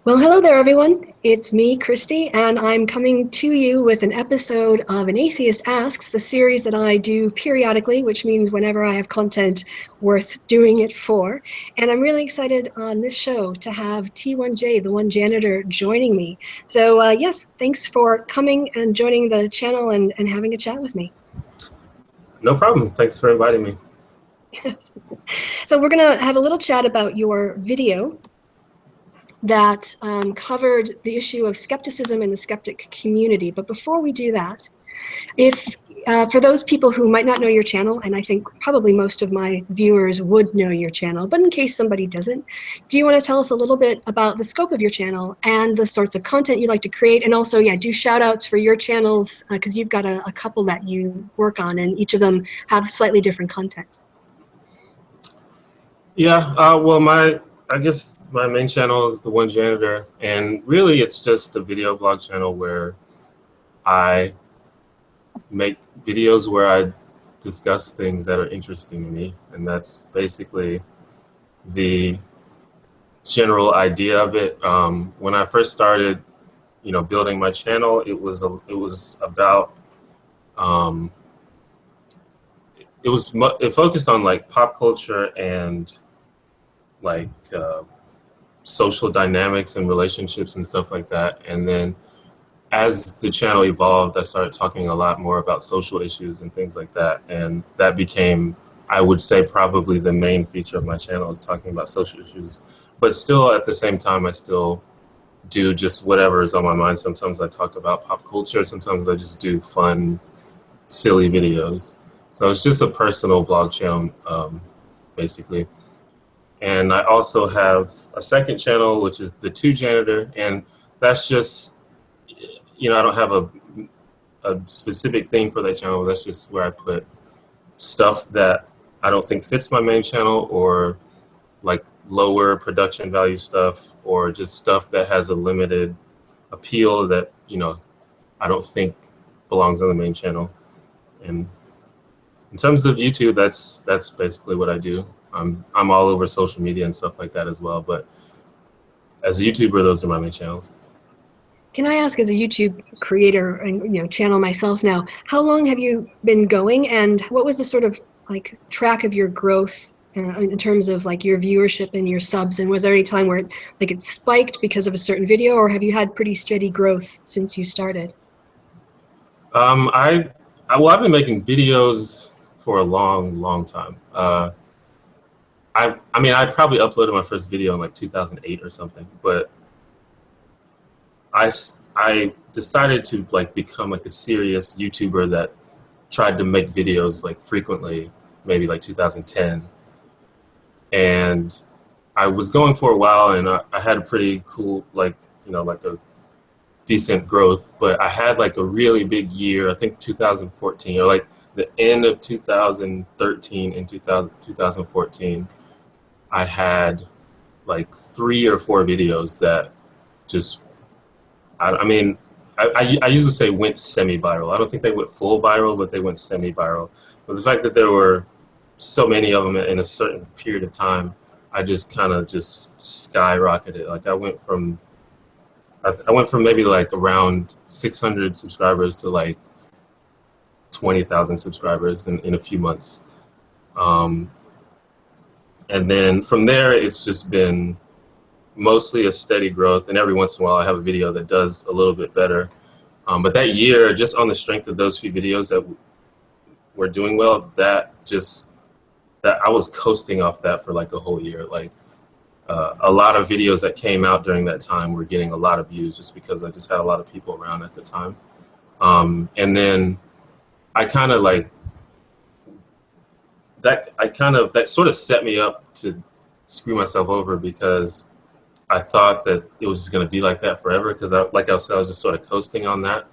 Well, hello there, everyone. It's me, Kristi, and I'm coming to you with an episode of An Atheist Asks, a series that I do periodically, which means whenever I have content worth doing it for. And I'm really excited on this show to have T1J, the one janitor, joining me. So yes, thanks for coming and joining the channel and having a chat with me. No problem. Thanks for inviting me. So we're going to have a little chat about your video that covered the issue of skepticism in the skeptic community. But before we do that, if for those people who might not know your channel, and I think probably most of my viewers would know your channel, but in case somebody doesn't, do you want to tell us a little bit about the scope of your channel and the sorts of content you like to create? And also, yeah, do shout outs for your channels, because you've got a couple that you work on, and each of them have slightly different content. Yeah, well, I guess my main channel is the1janitor, and really it's just a video blog channel where I make videos where I discuss things that are interesting to me, and that's basically the general idea of it. When I first started, building my channel, it was about it focused on like pop culture and like social dynamics and relationships and stuff like that. And then as the channel evolved, I started talking a lot more about social issues and things like that. And that became, I would say, probably the main feature of my channel is talking about social issues. But still, at the same time, I still do just whatever is on my mind. Sometimes I talk about pop culture. Sometimes I just do fun, silly videos. So it's just a personal vlog channel, basically. And I also have a second channel, which is the2janitor, and that's just, I don't have a specific thing for that channel. That's just where I put stuff that I don't think fits my main channel, or like lower production value stuff, or just stuff that has a limited appeal that, I don't think belongs on the main channel. And in terms of YouTube, that's basically what I do. I'm all over social media and stuff like that as well, but as a YouTuber, those are my main channels. Can I ask, as a YouTube creator and channel myself now, how long have you been going, and what was the sort of like track of your growth in terms of like your viewership and your subs? And was there any time where it spiked because of a certain video, or have you had pretty steady growth since you started? I've been making videos for a long time. I probably uploaded my first video in like 2008 or something, but I decided to like become like a serious YouTuber that tried to make videos like frequently, maybe like 2010. And I was going for a while, and I had a pretty cool, like a decent growth, but I had like a really big year, I think 2014, or like the end of 2013 and 2014. I had like 3 or 4 videos that just, I used to say went semi-viral. I don't think they went full viral, but they went semi-viral. But the fact that there were so many of them in a certain period of time, I just kind of just skyrocketed. Like I went from maybe like around 600 subscribers to like 20,000 subscribers in a few months. And then from there, it's just been mostly a steady growth. And every once in a while, I have a video that does a little bit better. But that year, just on the strength of those few videos that were doing well, that I was coasting off that for like a whole year. Like a lot of videos that came out during that time were getting a lot of views just because I just had a lot of people around at the time. And then I kind of like, that sort of set me up to screw myself over, because I thought that it was just going to be like that forever, because like I said, I was just sort of coasting on that.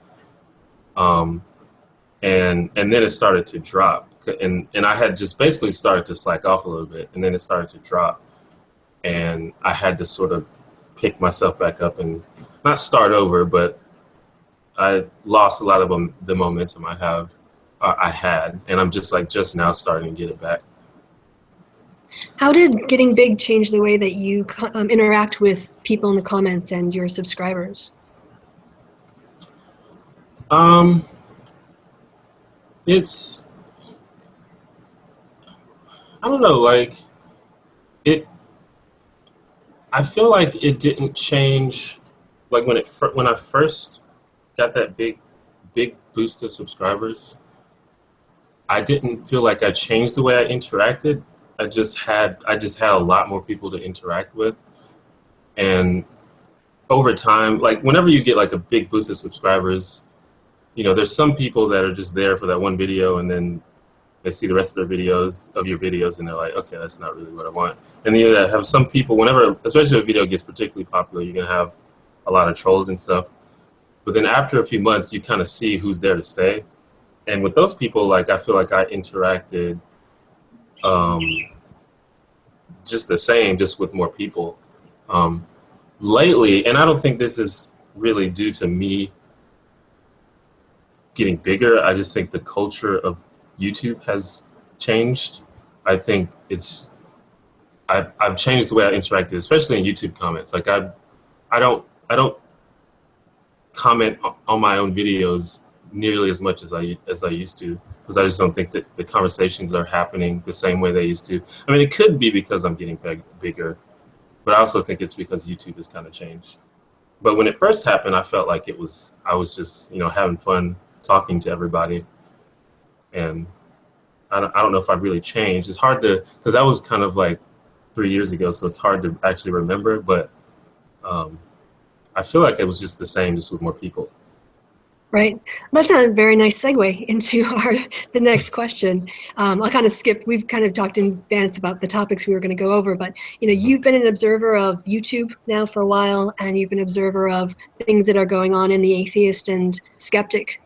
And then it started to drop, and I had just basically started to slack off a little bit, and then it started to drop, and I had to sort of pick myself back up and not start over, but I lost a lot of the momentum I had, and I'm just now starting to get it back. How did getting big change the way that you interact with people in the comments and your subscribers? It's, I don't know, like it. I feel like it didn't change. Like when I first got that big boost of subscribers, I didn't feel like I changed the way I interacted. I just had a lot more people to interact with, and over time, like whenever you get like a big boost of subscribers, there's some people that are just there for that one video, and then they see the rest of your videos, and they're like, okay, that's not really what I want. And then you have some people, whenever, especially if a video gets particularly popular, you're gonna have a lot of trolls and stuff. But then after a few months, you kind of see who's there to stay. And with those people, like I feel like I interacted um, just the same, just with more people. Um, Lately, and I don't think this is really due to me getting bigger. I just think the culture of YouTube has changed. I think I've changed the way I interacted, especially in YouTube comments. Like I don't comment on my own videos nearly as much as I used to, because I just don't think that the conversations are happening the same way they used to. I mean, it could be because I'm getting bigger, but I also think it's because YouTube has kind of changed. But when it first happened, I felt like I was just having fun talking to everybody, and I don't know if I really changed. It's hard to, because that was kind of like 3 years ago, so it's hard to actually remember. But I feel like it was just the same, just with more people. Right. That's a very nice segue into the next question. I'll kind of skip. We've kind of talked in advance about the topics we were going to go over, but you've been an observer of YouTube now for a while, and you've been an observer of things that are going on in the atheist and skeptic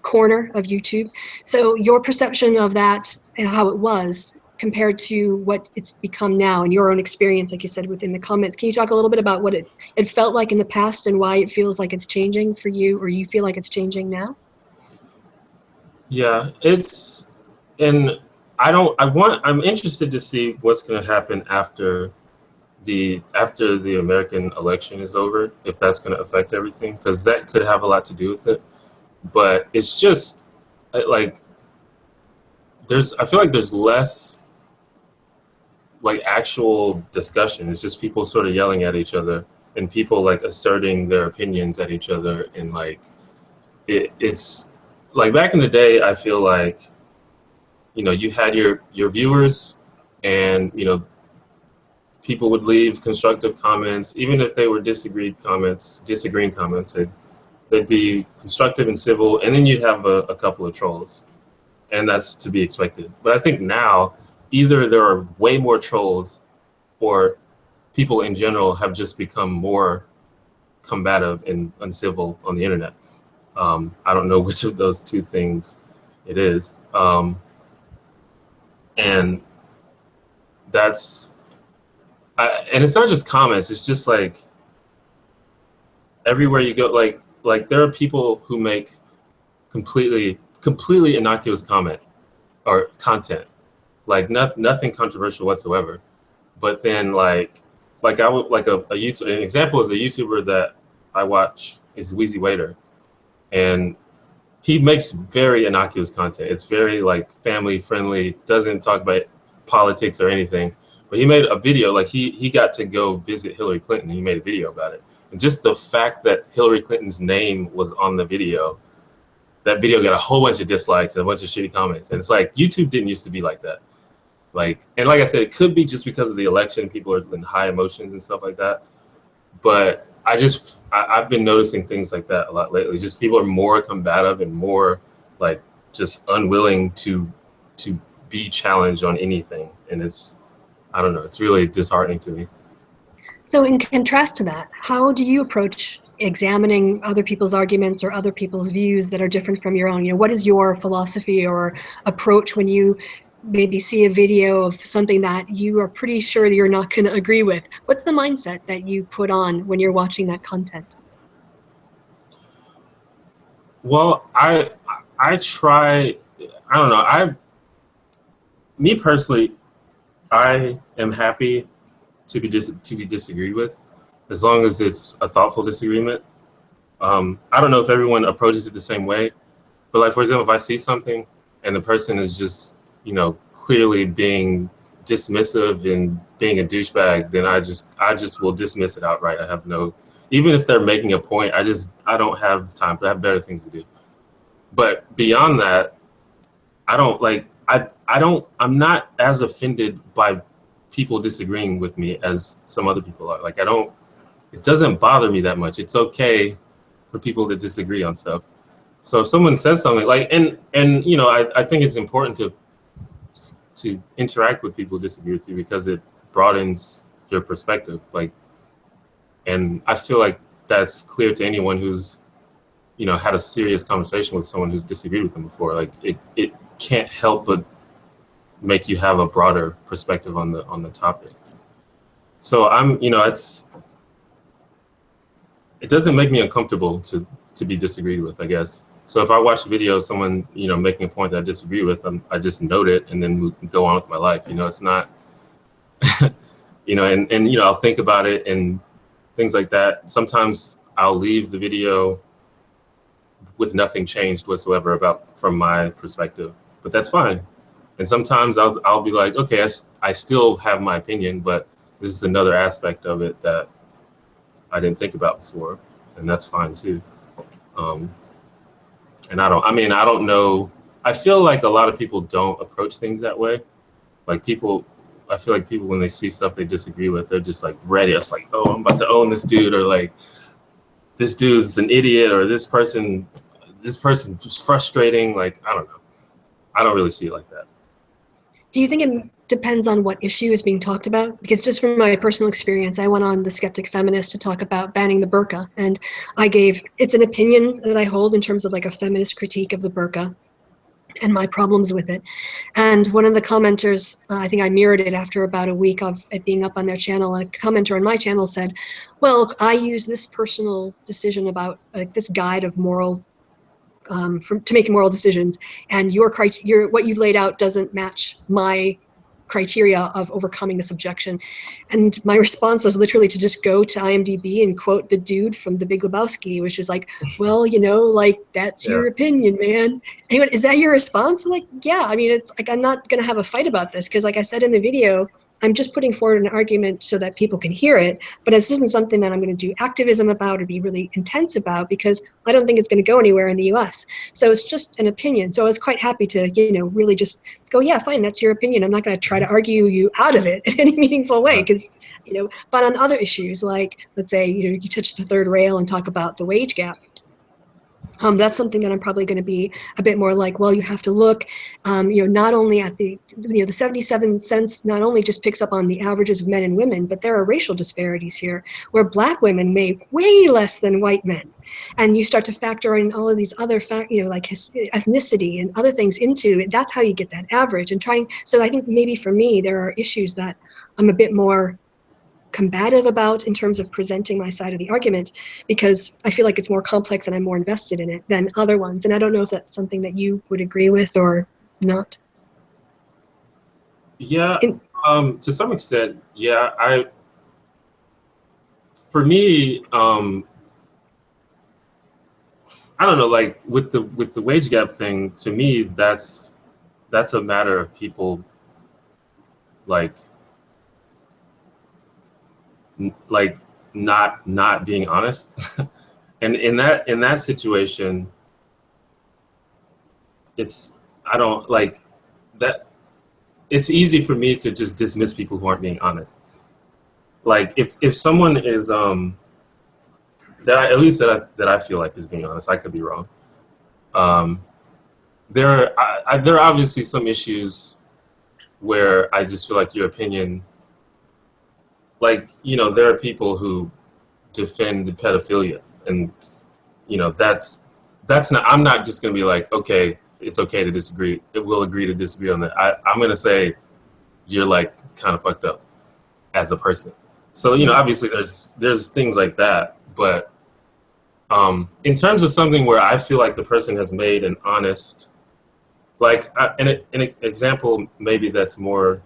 corner of YouTube. So your perception of that and how it was compared to what it's become now, and your own experience, like you said, within the comments. Can you talk a little bit about what it felt like in the past and why it feels like it's changing for you, or you feel like it's changing now? Yeah, and I'm interested to see what's going to happen after the American election is over, if that's going to affect everything, because that could have a lot to do with it. But it's just like I feel like there's less like actual discussion. It's just people sort of yelling at each other, and people like asserting their opinions at each other, and like it's like back in the day. I feel like you had your viewers, and people would leave constructive comments, even if they were disagreeing comments. They'd be constructive and civil, and then you'd have a couple of trolls, and that's to be expected. But I think now, either there are way more trolls, or people in general have just become more combative and uncivil on the internet. I don't know which of those two things it is. And that's, and it's not just comments, it's just like everywhere you go, like there are people who make completely innocuous comment or content, like nothing controversial whatsoever. But then I would like a YouTube, an example is a YouTuber that I watch is Wheezy Waiter, and he makes very innocuous content. It's very like family friendly, doesn't talk about politics or anything. But he made a video, like he got to go visit Hillary Clinton. He made a video about it. And just the fact that Hillary Clinton's name was on the video, that video got a whole bunch of dislikes and a bunch of shitty comments. And it's like, YouTube didn't used to be like that. And like I said, it could be just because of the election, people are in high emotions and stuff like that. But I've been noticing things like that a lot lately. Just people are more combative and more like just unwilling to be challenged on anything. And I don't know, it's really disheartening to me. So in contrast to that, how do you approach examining other people's arguments or other people's views that are different from your own? What is your philosophy or approach when you maybe see a video of something that you are pretty sure that you're not going to agree with? What's the mindset that you put on when you're watching that content? Well, I try, I don't know, me personally, I am happy to be disagreed with, as long as it's a thoughtful disagreement. I don't know if everyone approaches it the same way, but like, for example, if I see something and the person is just, you know, clearly being dismissive and being a douchebag, then I just will dismiss it outright. I have no, even if they're making a point, I don't have time. I have better things to do. But beyond that, I don't like, I'm not as offended by people disagreeing with me as some other people are. Like, it doesn't bother me that much. It's okay for people to disagree on stuff. So if someone says something like, and you know, I think it's important to interact with people who disagree with you, because it broadens your perspective. Like, and I feel like that's clear to anyone who's, you know, had a serious conversation with someone who's disagreed with them before. Like, it can't help but make you have a broader perspective on the topic. So I'm, you know, it doesn't make me uncomfortable to be disagreed with, I guess. So if I watch a video of someone, you know, making a point that I disagree with, I just note it and then go on with my life. You know, it's not, you know, and you know, I'll think about it and things like that. Sometimes I'll leave the video with nothing changed whatsoever from my perspective, but that's fine. And sometimes I'll be like, okay, I still have my opinion, but this is another aspect of it that I didn't think about before, and that's fine too. And I don't know. I feel like a lot of people don't approach things that way. Like, I feel like people, when they see stuff they disagree with, they're just like ready. It's like, oh, I'm about to own this dude, or like, this dude's an idiot, or this person is frustrating. Like, I don't know. I don't really see it like that. Do you think it depends on what issue is being talked about? Because just from my personal experience, I went on the Skeptic Feminist to talk about banning the burqa, and it's an opinion that I hold in terms of like a feminist critique of the burqa and my problems with it. And one of the commenters, I think I mirrored it after about a week of it being up on their channel, and a commenter on my channel said, well, I use this personal decision about this guide of moral to make moral decisions, and what you've laid out doesn't match my criteria of overcoming this objection. And my response was literally to just go to IMDb and quote the dude from The Big Lebowski, which is like, well, you know, like, that's your opinion, man. Anyway, is that your response? I'm like, yeah. I mean, it's like, I'm not going to have a fight about this, because like I said in the video, I'm just putting forward an argument so that people can hear it, but this isn't something that I'm going to do activism about or be really intense about, because I don't think it's going to go anywhere in the US. So it's just an opinion. So I was quite happy to, you know, really just go, yeah, fine, that's your opinion. I'm not going to try to argue you out of it in any meaningful way, because, you know, but on other issues, like, let's say, you know, you touch the third rail and talk about the wage gap. That's something that I'm probably going to be a bit more like, well, you have to look, you know, not only at the 77 cents not only just picks up on the averages of men and women, but there are racial disparities here where Black women make way less than white men. And you start to factor in all of these other like ethnicity and other things into it. That's how you get that average. So I think maybe for me, there are issues that I'm a bit more combative about in terms of presenting my side of the argument, because I feel like it's more complex and I'm more invested in it than other ones. And I don't know if that's something that you would agree with or not. Yeah, to some extent, yeah. For me, I don't know, like with the wage gap thing, to me, that's a matter of people like not being honest. And in that situation, I don't like that. It's easy for me to just dismiss people who aren't being honest. Like, if someone is that I feel like is being honest, I could be wrong. There are obviously some issues where I just feel like your opinion, like, you know, there are people who defend pedophilia, and, you know, that's not, I'm not just going to be like, okay, it's okay to disagree. We'll agree to disagree on that. I'm going to say you're like kind of fucked up as a person. So, you know, obviously there's things like that, but in terms of something where I feel like the person has made an honest, like, an example maybe that's more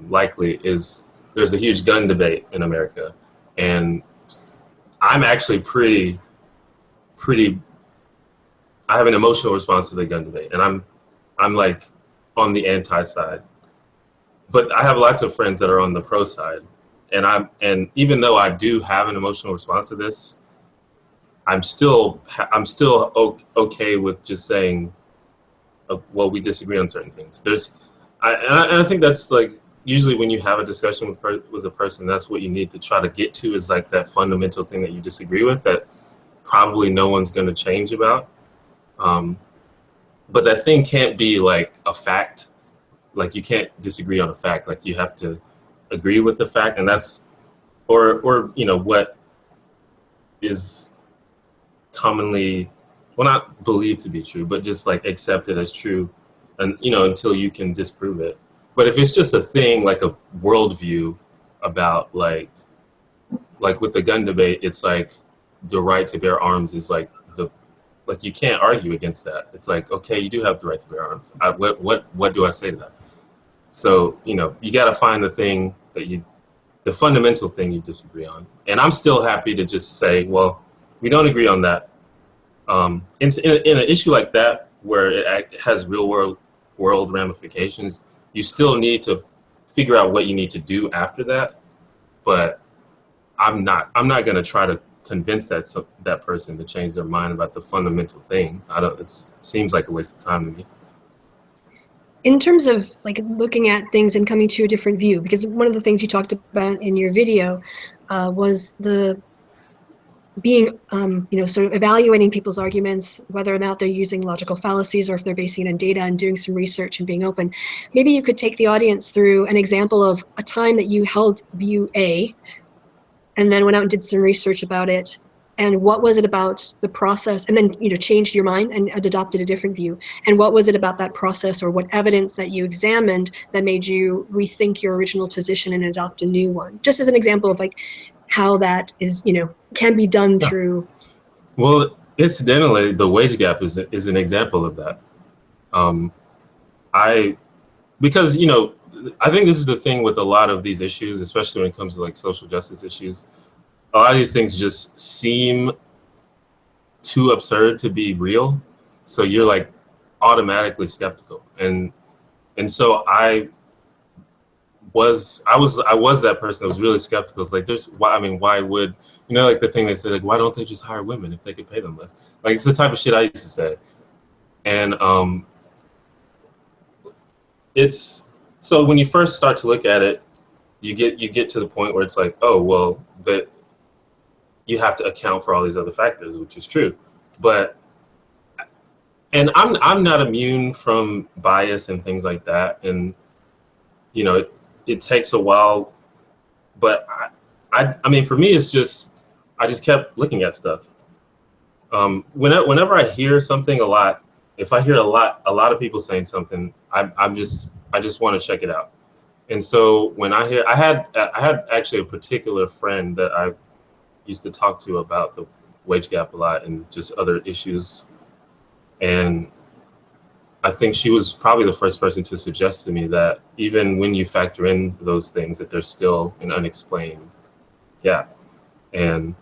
likely is there's a huge gun debate in America, and I'm actually pretty. I have an emotional response to the gun debate, and I'm like on the anti side. But I have lots of friends that are on the pro side, and even though I do have an emotional response to this, I'm still okay with just saying, well, we disagree on certain things. And I think that's like usually when you have a discussion with a person, that's what you need to try to get to is like that fundamental thing that you disagree with that probably no one's going to change about. But that thing can't be like a fact. Like you can't disagree on a fact. Like you have to agree with the fact, and that's or what is commonly, well, not believed to be true, but just like accepted as true, and until you can disprove it. But if it's just a thing like a worldview about like with the gun debate, it's like the right to bear arms is like you can't argue against that. It's like, okay, you do have the right to bear arms. What do I say to that? So you got to find the thing the fundamental thing you disagree on. And I'm still happy to just say, well, we don't agree on that. In an issue like that where it has real world ramifications, you still need to figure out what you need to do after that. But I'm not going to try to convince that person to change their mind about the fundamental thing. It seems like a waste of time to me. In terms of like looking at things and coming to a different view, because one of the things you talked about in your video was the being, sort of evaluating people's arguments, whether or not they're using logical fallacies or if they're basing it on data and doing some research and being open. Maybe you could take the audience through an example of a time that you held view A and then went out and did some research about it. And what was it about the process? And then, changed your mind and adopted a different view. And what was it about that process or what evidence that you examined that made you rethink your original position and adopt a new one? Just as an example of like how that is, can be done through. Well, incidentally, the wage gap is an example of that. Because I think this is the thing with a lot of these issues, especially when it comes to like social justice issues. A lot of these things just seem too absurd to be real, so you're like automatically skeptical. And so I was that person that was really skeptical. It's like why would like the thing they said, like, why don't they just hire women if they could pay them less? Like it's the type of shit I used to say. And it's so when you first start to look at it, you get to the point where it's like, oh well, that you have to account for all these other factors, which is true. And I'm not immune from bias and things like that. And it takes a while, but I mean, for me, it's just I just kept looking at stuff. Whenever I hear something a lot, if I hear a lot of people saying something, I just want to check it out. And so when I had actually a particular friend that I used to talk to about the wage gap a lot and just other issues, and I think she was probably the first person to suggest to me that even when you factor in those things, that there's still an unexplained gap. And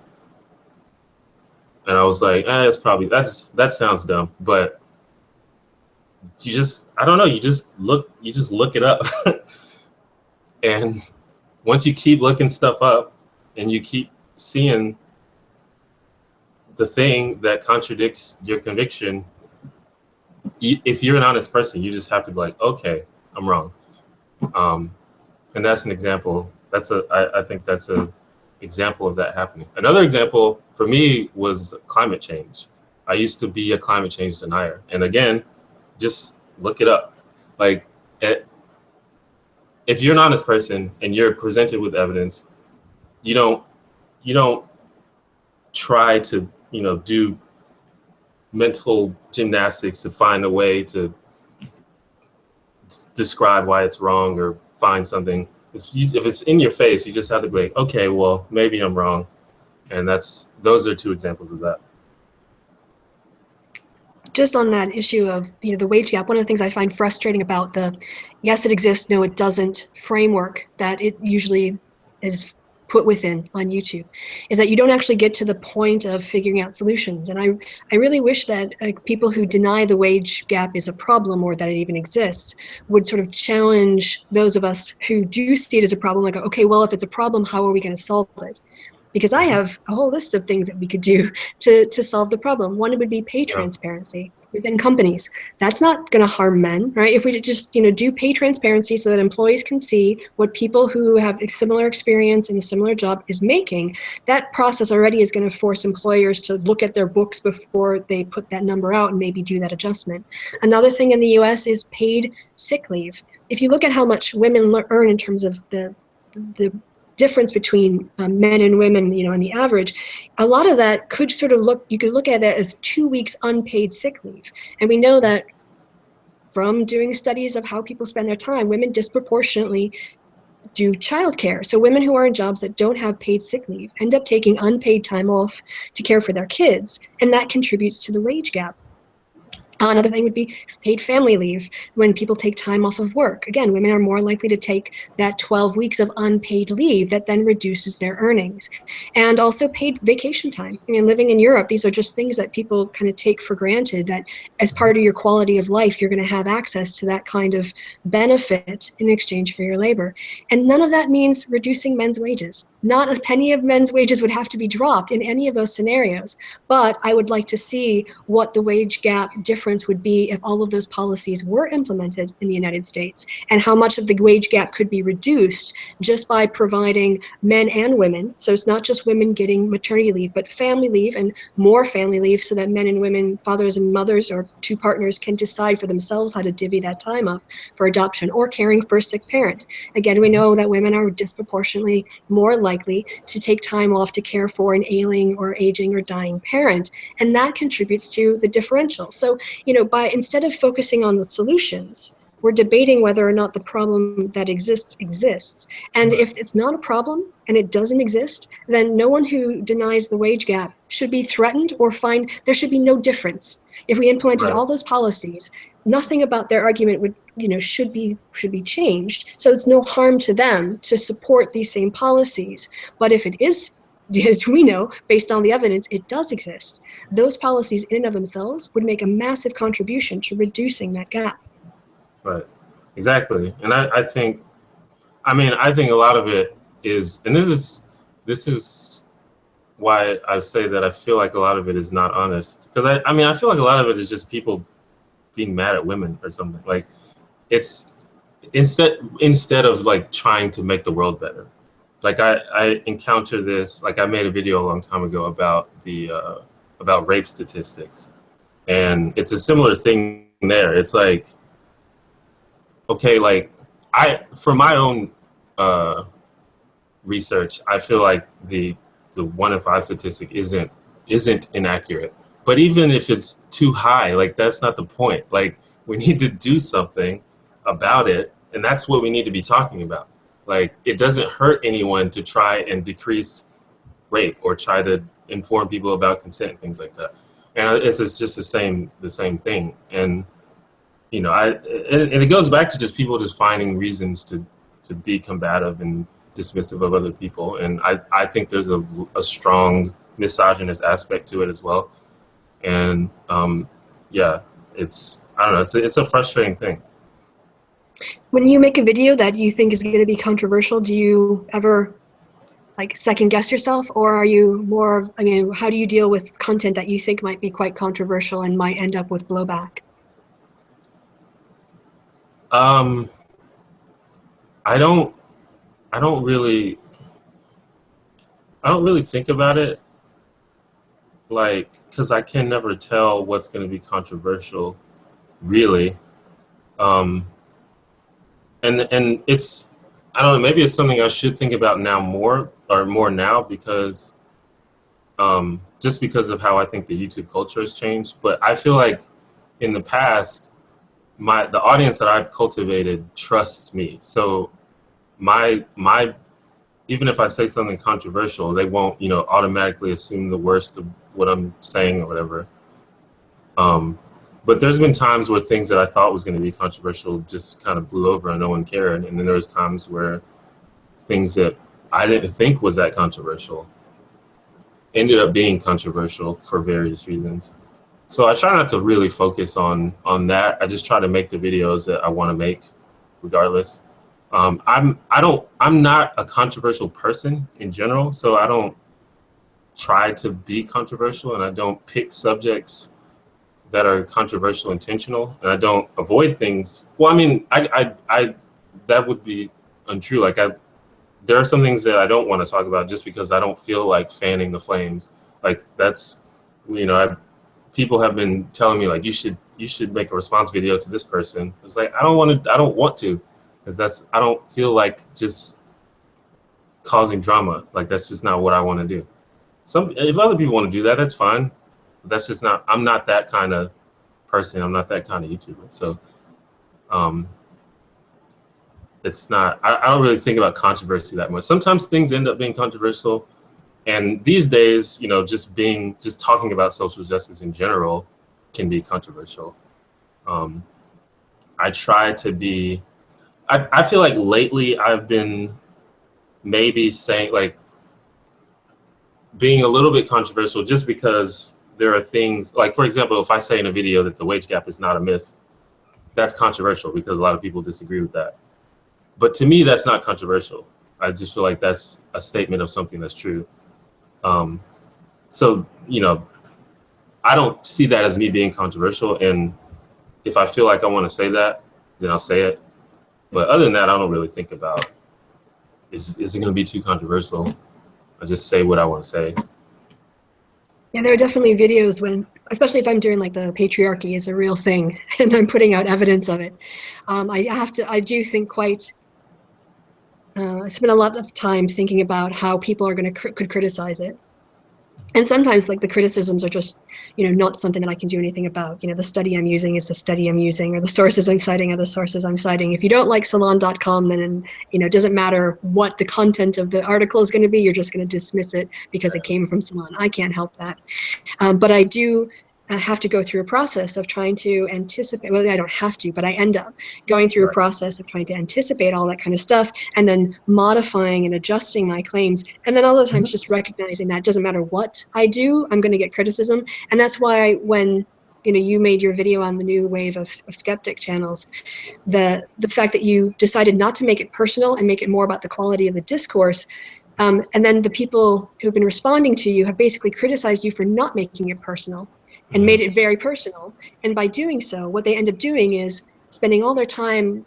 I was like, that sounds dumb, but I don't know, you just look it up. And once you keep looking stuff up and you keep seeing the thing that contradicts your conviction, if you're an honest person, you just have to be like, okay, I'm wrong. And that's an example. I think that's a example of that happening. Another example for me was climate change. I used to be a climate change denier. And again, just look it up. Like, if you're an honest person and you're presented with evidence, you don't try to, do mental gymnastics to find a way to describe why it's wrong or find something. If it's in your face, you just have to be like, okay, well, maybe I'm wrong. And those are two examples of that. just on that issue of the wage gap, one of the things I find frustrating about the yes it exists, no it doesn't framework that it usually is put within on YouTube is that you don't actually get to the point of figuring out solutions. And I really wish that people who deny the wage gap is a problem or that it even exists would sort of challenge those of us who do see it as a problem, like, okay, well, if it's a problem, how are we going to solve it? Because I have a whole list of things that we could do to solve the problem. One would be pay transparency within companies. That's not going to harm men, right? If we just do pay transparency so that employees can see what people who have a similar experience in a similar job is making, that process already is going to force employers to look at their books before they put that number out and maybe do that adjustment. Another thing in the US is paid sick leave. If you look at how much women earn in terms of the difference between men and women, on the average, a lot of that could you could look at that as 2 weeks unpaid sick leave. And we know that from doing studies of how people spend their time, women disproportionately do childcare. So women who are in jobs that don't have paid sick leave end up taking unpaid time off to care for their kids, and that contributes to the wage gap. Another thing would be paid family leave when people take time off of work. Again, women are more likely to take that 12 weeks of unpaid leave that then reduces their earnings. And also paid vacation time. Living in Europe, these are just things that people kind of take for granted, that as part of your quality of life, you're going to have access to that kind of benefit in exchange for your labor. And none of that means reducing men's wages. Not a penny of men's wages would have to be dropped in any of those scenarios. But I would like to see what the wage gap difference would be if all of those policies were implemented in the United States, and how much of the wage gap could be reduced just by providing men and women. So it's not just women getting maternity leave, but family leave and more family leave, so that men and women, fathers and mothers, or two partners can decide for themselves how to divvy that time up for adoption or caring for a sick parent. Again, we know that women are disproportionately more likely to take time off to care for an ailing or aging or dying parent, and that contributes to the differential. So, instead of focusing on the solutions, we're debating whether or not the problem that exists. And if it's not a problem and it doesn't exist, then no one who denies the wage gap should be threatened or fined. There should be no difference. If we implemented all those policies, nothing about their argument would, should be changed. So it's no harm to them to support these same policies. But if it is, as we know, based on the evidence, it does exist, those policies in and of themselves would make a massive contribution to reducing that gap. Right, exactly. And I think a lot of it is, and this is why I say that I feel like a lot of it is not honest. Because I feel like a lot of it is just people being mad at women or something. Like, it's instead of like trying to make the world better. Like I encounter this, like I made a video a long time ago about about rape statistics, and it's a similar thing there. It's like, okay, like for my own research, I feel like the 1 in 5 statistic isn't inaccurate. But even if it's too high, like that's not the point. Like, we need to do something about it, and that's what we need to be talking about. Like, it doesn't hurt anyone to try and decrease rape or try to inform people about consent and things like that. And it's just the same thing. And and it goes back to just people just finding reasons to be combative and dismissive of other people. And I think there's a strong misogynist aspect to it as well. And it's a frustrating thing. When you make a video that you think is going to be controversial, do you ever like second guess yourself, or are you more, how do you deal with content that you think might be quite controversial and might end up with blowback? I don't really think about it, like, because I can never tell what's going to be controversial, really. And it's, I don't know, maybe it's something I should think about now more now, because just because of how I think the YouTube culture has changed. But I feel like in the past, the audience that I've cultivated trusts me. So my even if I say something controversial, they won't, automatically assume the worst of what I'm saying or whatever. But there's been times where things that I thought was going to be controversial just kind of blew over and no one cared. And then there was times where things that I didn't think was that controversial ended up being controversial for various reasons. So I try not to really focus on that. I just try to make the videos that I want to make, regardless. I'm not a controversial person in general, so I don't try to be controversial, and I don't pick subjects that are controversial intentional, and I don't avoid things. Well, I mean, I that would be untrue. Like there are some things that I don't want to talk about just because I don't feel like fanning the flames. Like that's, people have been telling me like you should make a response video to this person. It's like I don't want to, because I don't feel like just causing drama. Like that's just not what I want to do. If other people want to do that, that's fine. But that's just not. I'm not that kind of person. I'm not that kind of YouTuber. So, it's not. I don't really think about controversy that much. Sometimes things end up being controversial, and these days, just talking about social justice in general can be controversial. I try to be. I feel like lately I've been maybe saying like being a little bit controversial just because there are things like, for example, if I say in a video that the wage gap is not a myth, that's controversial because a lot of people disagree with that. But to me, that's not controversial. I just feel like that's a statement of something that's true. So, I don't see that as me being controversial. And if I feel like I want to say that, then I'll say it. But other than that, I don't really think about, is it going to be too controversial? I just say what I want to say. Yeah, there are definitely videos when, especially if I'm doing like the patriarchy is a real thing and I'm putting out evidence of it. I do think quite, I spend a lot of time thinking about how people are going to could criticize it. And sometimes like the criticisms are just, not something that I can do anything about. The study I'm using is the study I'm using, or the sources I'm citing are the sources I'm citing. If you don't like salon.com, then, it doesn't matter what the content of the article is going to be. You're just going to dismiss it because it came from Salon. I can't help that. But I do have to go through a process of trying to anticipate. Well, I don't have to, but I end up going through a process of trying to anticipate all that kind of stuff and then modifying and adjusting my claims. And then other times just recognizing that it doesn't matter what I do, I'm going to get criticism. And that's why when you made your video on the new wave of skeptic channels, the fact that you decided not to make it personal and make it more about the quality of the discourse, and then the people who've been responding to you have basically criticized you for not making it personal and made it very personal. And by doing so, what they end up doing is spending all their time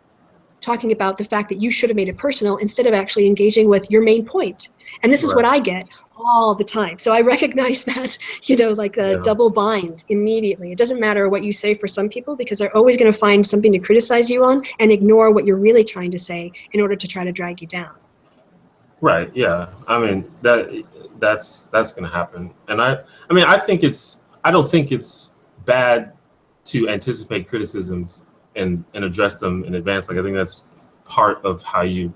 talking about the fact that you should have made it personal instead of actually engaging with your main point. And this is what I get all the time. So I recognize that, like a double bind immediately. It doesn't matter what you say for some people because they're always going to find something to criticize you on and ignore what you're really trying to say in order to try to drag you down. Right. Yeah. I mean, that's going to happen. And I don't think it's bad to anticipate criticisms and address them in advance. Like I think that's part of how you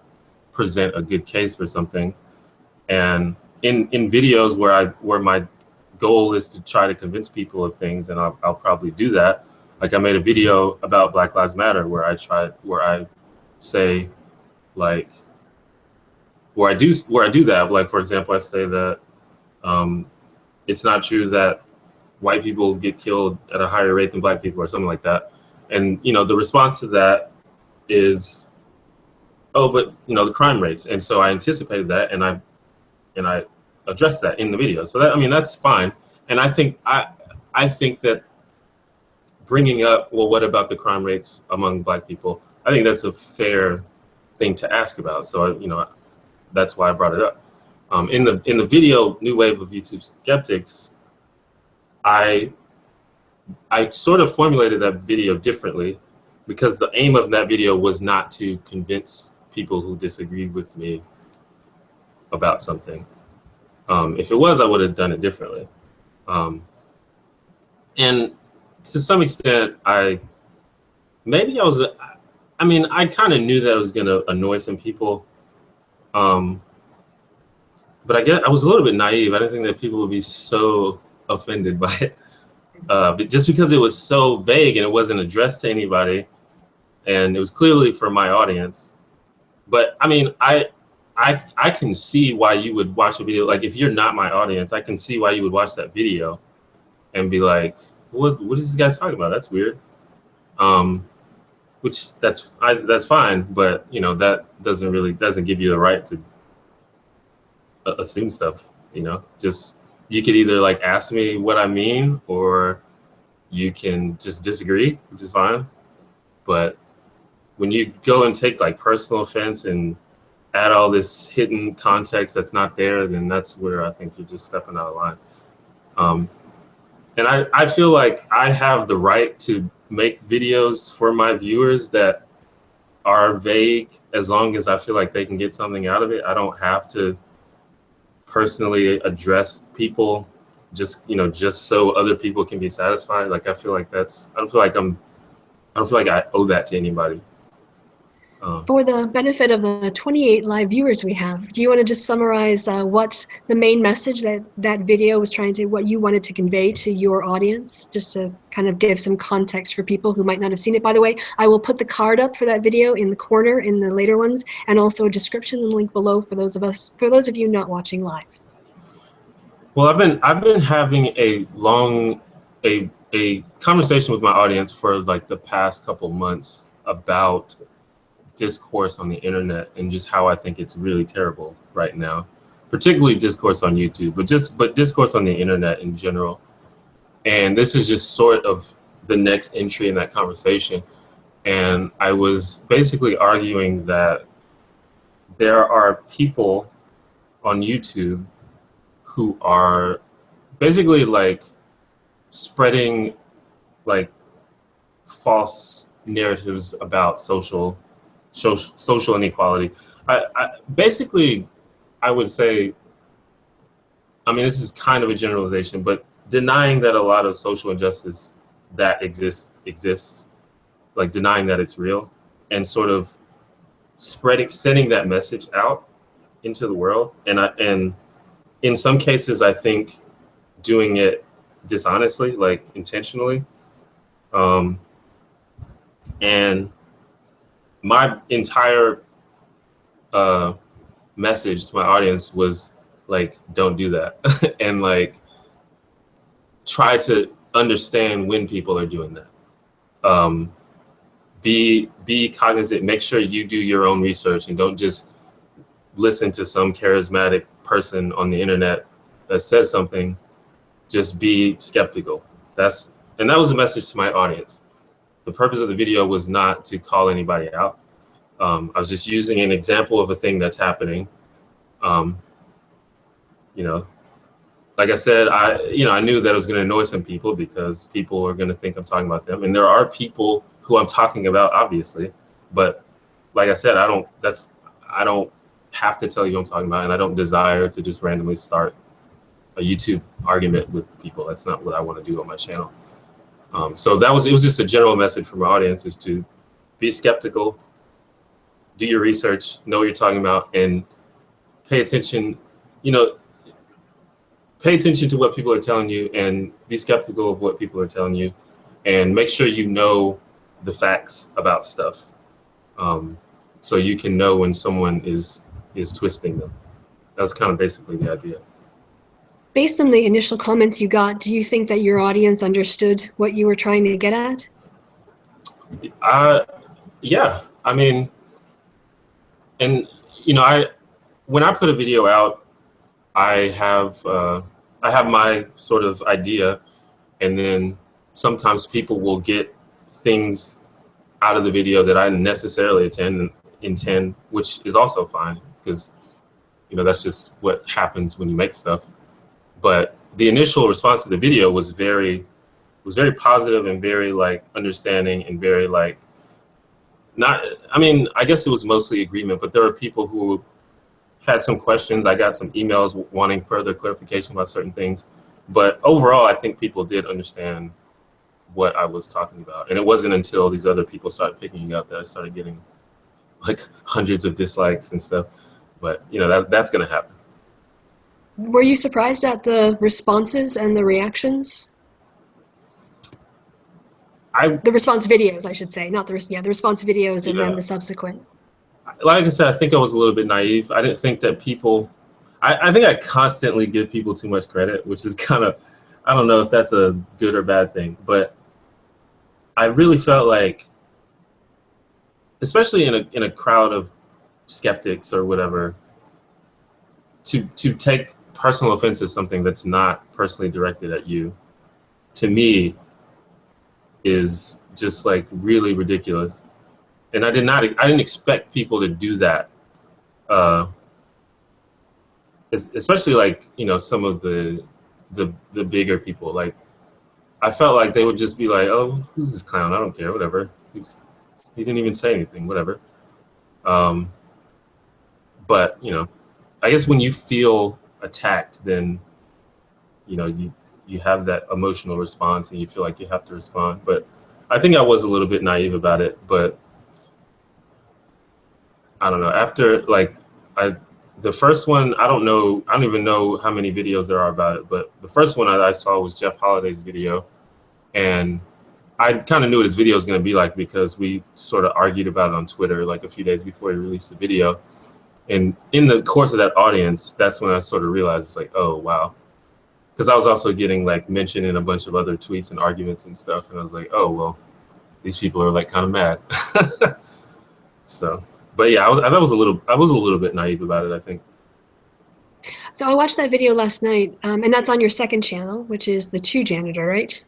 present a good case for something. And in videos where my goal is to try to convince people of things, and I'll probably do that. Like I made a video about Black Lives Matter where I say like where I do that. Like for example, I say that it's not true that white people get killed at a higher rate than black people or something like that. And, the response to that is, oh, but, the crime rates. And so I anticipated that and I addressed that in the video. So that's fine. And I think that bringing up, well, what about the crime rates among black people? I think that's a fair thing to ask about. So, that's why I brought it up. In the video, New Wave of YouTube Skeptics, I sort of formulated that video differently because the aim of that video was not to convince people who disagreed with me about something. If it was, I would have done it differently. And to some extent, I kind of knew that I was going to annoy some people. But I guess I was a little bit naive. I didn't think that people would be so offended by it. but just because it was so vague and it wasn't addressed to anybody, and it was clearly for my audience. But I mean, I can see why you would watch a video. Like, if you're not my audience, I can see why you would watch that video and be like, what is this guy talking about? That's weird. Which that's fine, but you know, that doesn't give you the right to assume stuff. You know, just, you could either like ask me what I mean, or you can just disagree, which is fine. But when you go and take like personal offense and add all this hidden context that's not there, then that's where I think you're just stepping out of line. And I feel like I have the right to make videos for my viewers that are vague, as long as I feel like they can get something out of it. I don't have to personally address people just so other people can be satisfied. Like, I feel like I don't feel like I owe that to anybody. For the benefit of the 28 live viewers we have, do you want to just summarize what the main message that video was what you wanted to convey to your audience, just to kind of give some context for people who might not have seen it? By the way, I will put the card up for that video in the corner in the later ones, and also a description and link below for those of you not watching live. Well, I've been having a conversation with my audience for like the past couple months about discourse on the internet, and just how I think it's really terrible right now, particularly discourse on YouTube, but discourse on the internet in general. And this is just sort of the next entry in that conversation. And I was basically arguing that there are people on YouTube who are basically like spreading like false narratives about social inequality. Basically, I would say, I mean, this is kind of a generalization, but denying that a lot of social injustice that exists, like denying that it's real, and sort of sending that message out into the world. And in some cases, I think doing it dishonestly, like intentionally. And my entire message to my audience was like, don't do that. And like, try to understand when people are doing that. Be cognizant, make sure you do your own research, and don't just listen to some charismatic person on the internet that says something. Just be skeptical. That was the message to my audience. The purpose of the video was not to call anybody out. I was just using an example of a thing that's happening. Like I said, I knew that I was going to annoy some people, because people are going to think I'm talking about them. And there are people who I'm talking about, obviously. But like I said, I don't have to tell you who I'm talking about, and I don't desire to just randomly start a YouTube argument with people. That's not what I want to do on my channel. So it was just a general message from my audience, is to be skeptical, do your research, know what you're talking about, and pay attention, pay attention to what people are telling you, and be skeptical of what people are telling you, and make sure you know the facts about stuff, so you can know when someone is twisting them. That was kind of basically the idea. Based on the initial comments you got, do you think that your audience understood what you were trying to get at? Yeah, I mean, and when I put a video out, I have my sort of idea, and then sometimes people will get things out of the video that I didn't necessarily intend, which is also fine, because that's just what happens when you make stuff. But the initial response to the video was very positive, and very like understanding, and very like, I guess it was mostly agreement, but there were people who had some questions. I got some emails wanting further clarification about certain things. But overall, I think people did understand what I was talking about. And it wasn't until these other people started picking it up that I started getting like hundreds of dislikes and stuff. But that's going to happen. Were you surprised at the responses and the reactions? The response videos, I should say, not the the response videos, and Yeah. then the subsequent. Like I said, I think I was a little bit naive. I didn't think that people. I think I constantly give people too much credit, which is kind of, I don't know if that's a good or bad thing, but I really felt like, especially in a crowd of skeptics or whatever, to take personal offense as something that's not personally directed at you, to me, is just like really ridiculous. And I didn't expect people to do that. Especially like, you know, some of the bigger people. Like, I felt like they would just be like, oh, who's this clown? I don't care, whatever. He didn't even say anything, whatever. Um, but, you know, I guess when you feel attacked, then, you know, you have that emotional response and you feel like you have to respond. But I think I was a little bit naive about it, but I don't know. After like the first one, I don't even know how many videos there are about it, but the first one I saw was Jeff Holliday's video, and I kind of knew what his video was going to be like because we sort of argued about it on Twitter like a few days before he released the video. And in the course of that audience, that's when I sort of realized it's like, oh, wow. Because I was also getting like mentioned in a bunch of other tweets and arguments and stuff. And I was like, oh, well, these people are like kind of mad. So, but yeah, I was a little bit naive about it, I think. So I watched that video last night, and that's on your second channel, which is the 2janitor, right?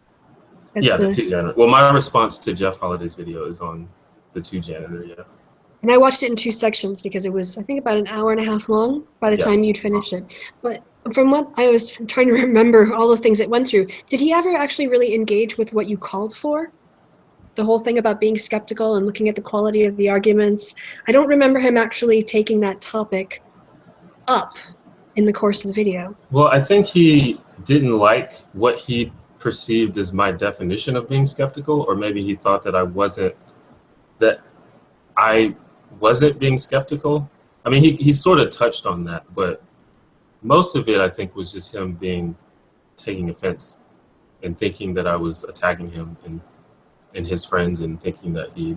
That's Yeah, the 2janitor. Well, my response to Jeff Holliday's video is on the 2janitor, yeah. And I watched it in two sections because it was, I think, about an hour and a half long by the time you'd finished it. But from what I was trying to remember, all the things it went through, did he ever actually really engage with what you called for? The whole thing about being skeptical and looking at the quality of the arguments. I don't remember him actually taking that topic up in the course of the video. Well, I think he didn't like what he perceived as my definition of being skeptical, or maybe he thought that I wasn't being skeptical. I mean, he sort of touched on that, but most of it, I think, was just him taking offense and thinking that I was attacking him and his friends and thinking that he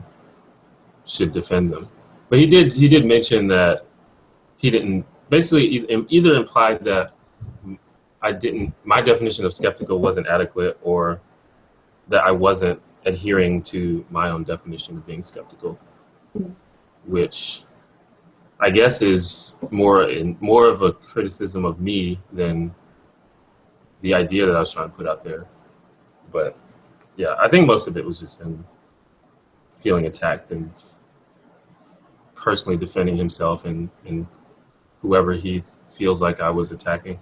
should defend them. But he did mention that he didn't, basically either implied that my definition of skeptical wasn't adequate, or that I wasn't adhering to my own definition of being skeptical, which I guess is more of a criticism of me than the idea that I was trying to put out there. But yeah, I think most of it was just him feeling attacked and personally defending himself and whoever he feels like I was attacking.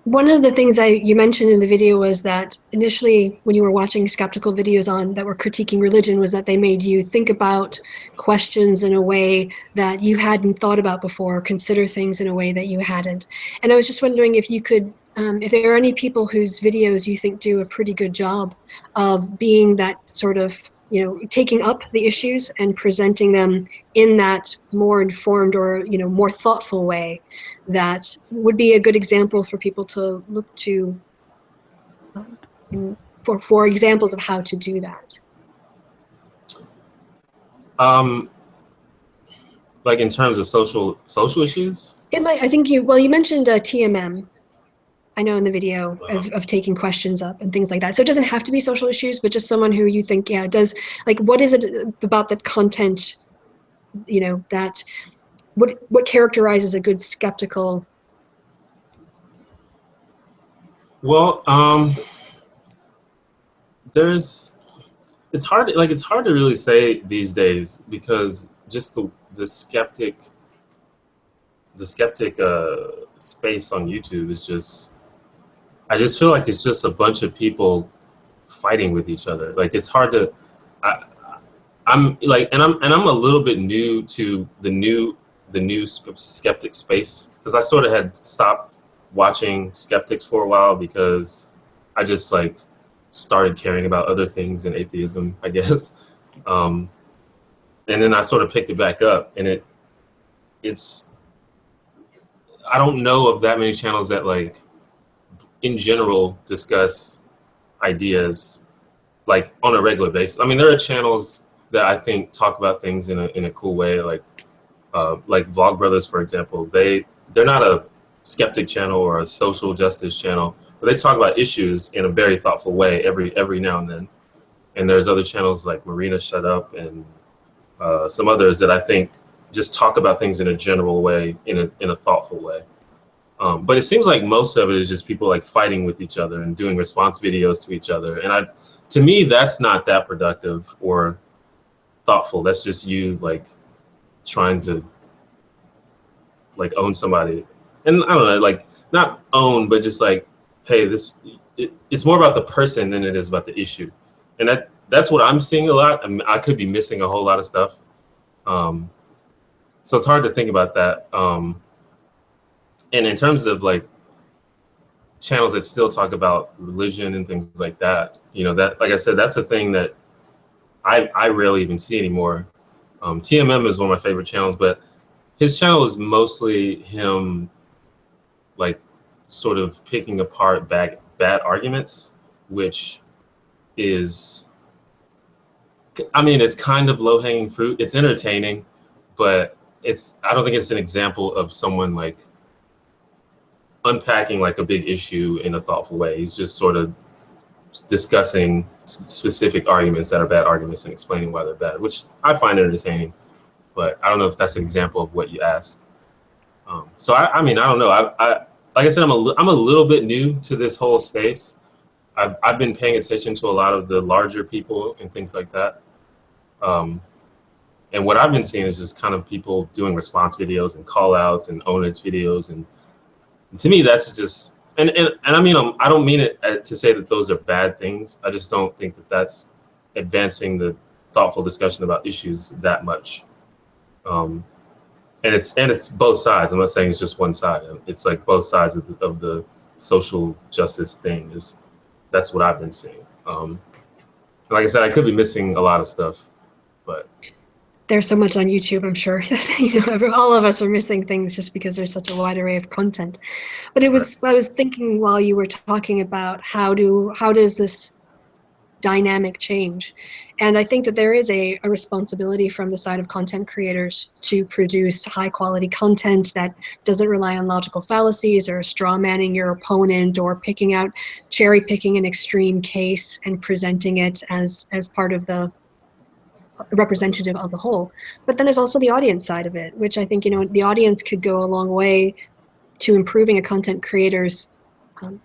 One of the things you mentioned in the video was that initially when you were watching skeptical videos that were critiquing religion, was that they made you think about questions in a way that you hadn't thought about before, or consider things in a way that you hadn't. And I was just wondering if you could, if there are any people whose videos you think do a pretty good job of being that sort of, you know, taking up the issues and presenting them in that more informed or, you know, more thoughtful way, that would be a good example for people to look to for examples of how to do that. Like in terms of social issues? I think you mentioned TMM, I know, in the video, of taking questions up and things like that. So it doesn't have to be social issues, but just someone who you think, yeah, does, like, what is it about that content, you know, that what characterizes a good skeptical? Well, it's hard to really say these days, because just the skeptic space on YouTube is just, I just feel like it's just a bunch of people fighting with each other. Like, it's hard to, I'm a little bit new to the new skeptic space, because I sort of had stopped watching skeptics for a while because I just like started caring about other things than atheism, I guess. And then I sort of picked it back up, and it's I don't know of that many channels that, like, in general discuss ideas like on a regular basis. I mean, there are channels that I think talk about things in a cool way, like Vlogbrothers, for example. They're not a skeptic channel or a social justice channel, but they talk about issues in a very thoughtful way every now and then. And there's other channels like Marina Shut Up and some others that I think just talk about things in a general way, in a thoughtful way. But it seems like most of it is just people like fighting with each other and doing response videos to each other. And to me, that's not that productive or thoughtful. That's just you like trying to like own somebody. And I don't know, like not own, but just like, hey, it's more about the person than it is about the issue. And that's what I'm seeing a lot. I mean, I could be missing a whole lot of stuff. So it's hard to think about that. And in terms of like channels that still talk about religion and things like that, you know, that, like I said, that's a thing that I rarely even see anymore. TMM is one of my favorite channels, but his channel is mostly him like sort of picking apart bad arguments, which is, I mean, it's kind of low-hanging fruit. It's entertaining, but I don't think it's an example of someone like unpacking like a big issue in a thoughtful way. He's just sort of discussing specific arguments that are bad arguments and explaining why they're bad, which I find entertaining, but I don't know if that's an example of what you asked. So I mean, I don't know. Like I said, I'm a little bit new to this whole space. I've been paying attention to a lot of the larger people and things like that. And what I've been seeing is just kind of people doing response videos and call outs and ownage videos. And to me, that's just, and I mean, I don't mean it to say that those are bad things. I just don't think that that's advancing the thoughtful discussion about issues that much. And it's both sides. I'm not saying it's just one side. It's like both sides of the social justice thing. That's what I've been seeing. Like I said, I could be missing a lot of stuff, but there's so much on YouTube, I'm sure. You know, all of us are missing things just because there's such a wide array of content. But I was thinking while you were talking about how does this dynamic change? And I think that there is a responsibility from the side of content creators to produce high quality content that doesn't rely on logical fallacies or straw manning your opponent or cherry picking an extreme case and presenting it as part of the representative of the whole. But then there's also the audience side of it, which I think, you know, the audience could go a long way to improving a content creator's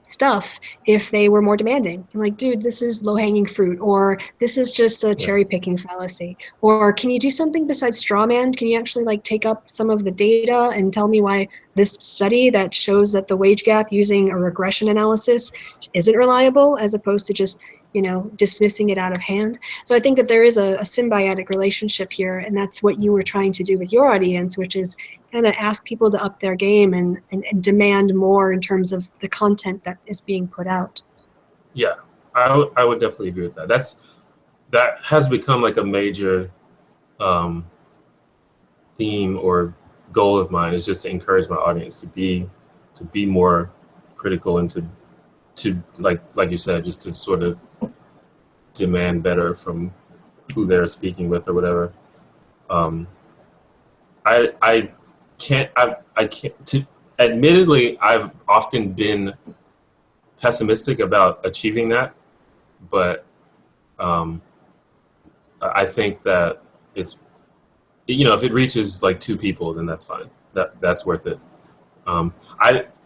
stuff if they were more demanding. I'm like, dude, this is low-hanging fruit, or this is just a cherry-picking fallacy, or can you do something besides straw man? Can you actually like take up some of the data and tell me why this study that shows that the wage gap using a regression analysis isn't reliable, as opposed to just, you know, dismissing it out of hand? So I think that there is a symbiotic relationship here, and that's what you were trying to do with your audience, which is kind of ask people to up their game and demand more in terms of the content that is being put out. Yeah, I would definitely agree with that. That has become like a major theme or goal of mine, is just to encourage my audience to be more critical and to like you said, just to sort of demand better from who they're speaking with or whatever. I can't, admittedly, I've often been pessimistic about achieving that, but I think that it's, you know, if it reaches like 2 people, then that's fine. That's worth it.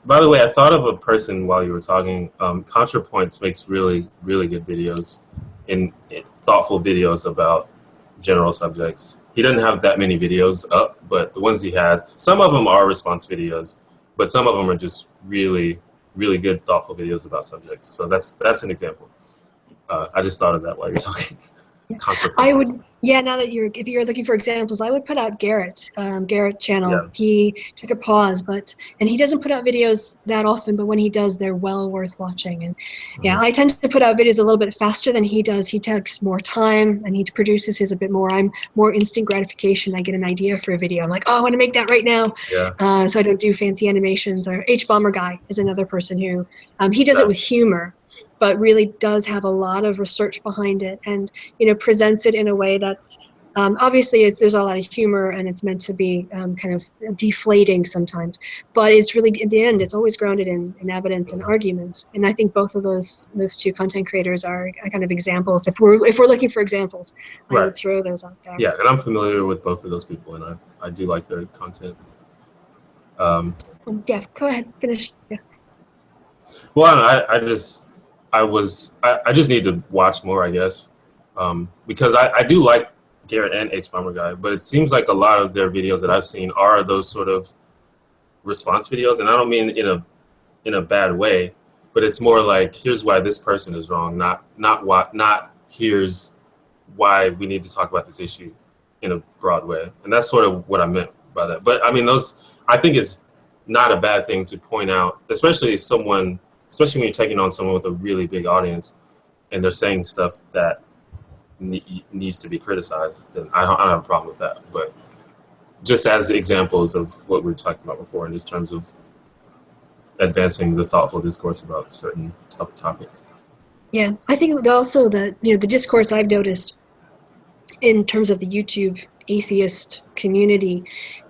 By the way, I thought of a person while you were talking. ContraPoints makes really, really good videos, in thoughtful videos about general subjects. He doesn't have that many videos up, but the ones he has, some of them are response videos, but some of them are just really, really good, thoughtful videos about subjects. So that's an example. I just thought of that while you're talking. I would, yeah, now that if you're looking for examples, I would put out Garrett channel. Yeah. He took a pause, and he doesn't put out videos that often, but when he does, they're well worth watching. And yeah, I tend to put out videos a little bit faster than he does. He takes more time and he produces his a bit more. I'm more instant gratification. I get an idea for a video. I'm like, oh, I want to make that right now. Yeah. So I don't do fancy animations. Or H Bomber Guy is another person who, he does it with humor. but really does have a lot of research behind it, and presents it in a way that's obviously there's a lot of humor, and it's meant to be kind of deflating sometimes, but it's really, in the end, it's always grounded in evidence and arguments. And I think both of those two content creators are kind of examples. If we're looking for examples, I would throw those out there. Yeah, and I'm familiar with both of those people, and I do like their content. Yeah, go ahead, finish. Yeah. Well, I just need to watch more, I guess, because I do like Garrett and H Bomber Guy, but it seems like a lot of their videos that I've seen are those sort of response videos, and I don't mean in a bad way, but it's more like, here's why this person is wrong, not here's why we need to talk about this issue in a broad way. And that's sort of what I meant by that. But I mean, I think it's not a bad thing to point out, especially when you're taking on someone with a really big audience and they're saying stuff that needs to be criticized, then I don't have a problem with that. But just as examples of what we were talking about before, in just terms of advancing the thoughtful discourse about certain topics. Yeah, I think also that the discourse I've noticed in terms of the YouTube atheist community,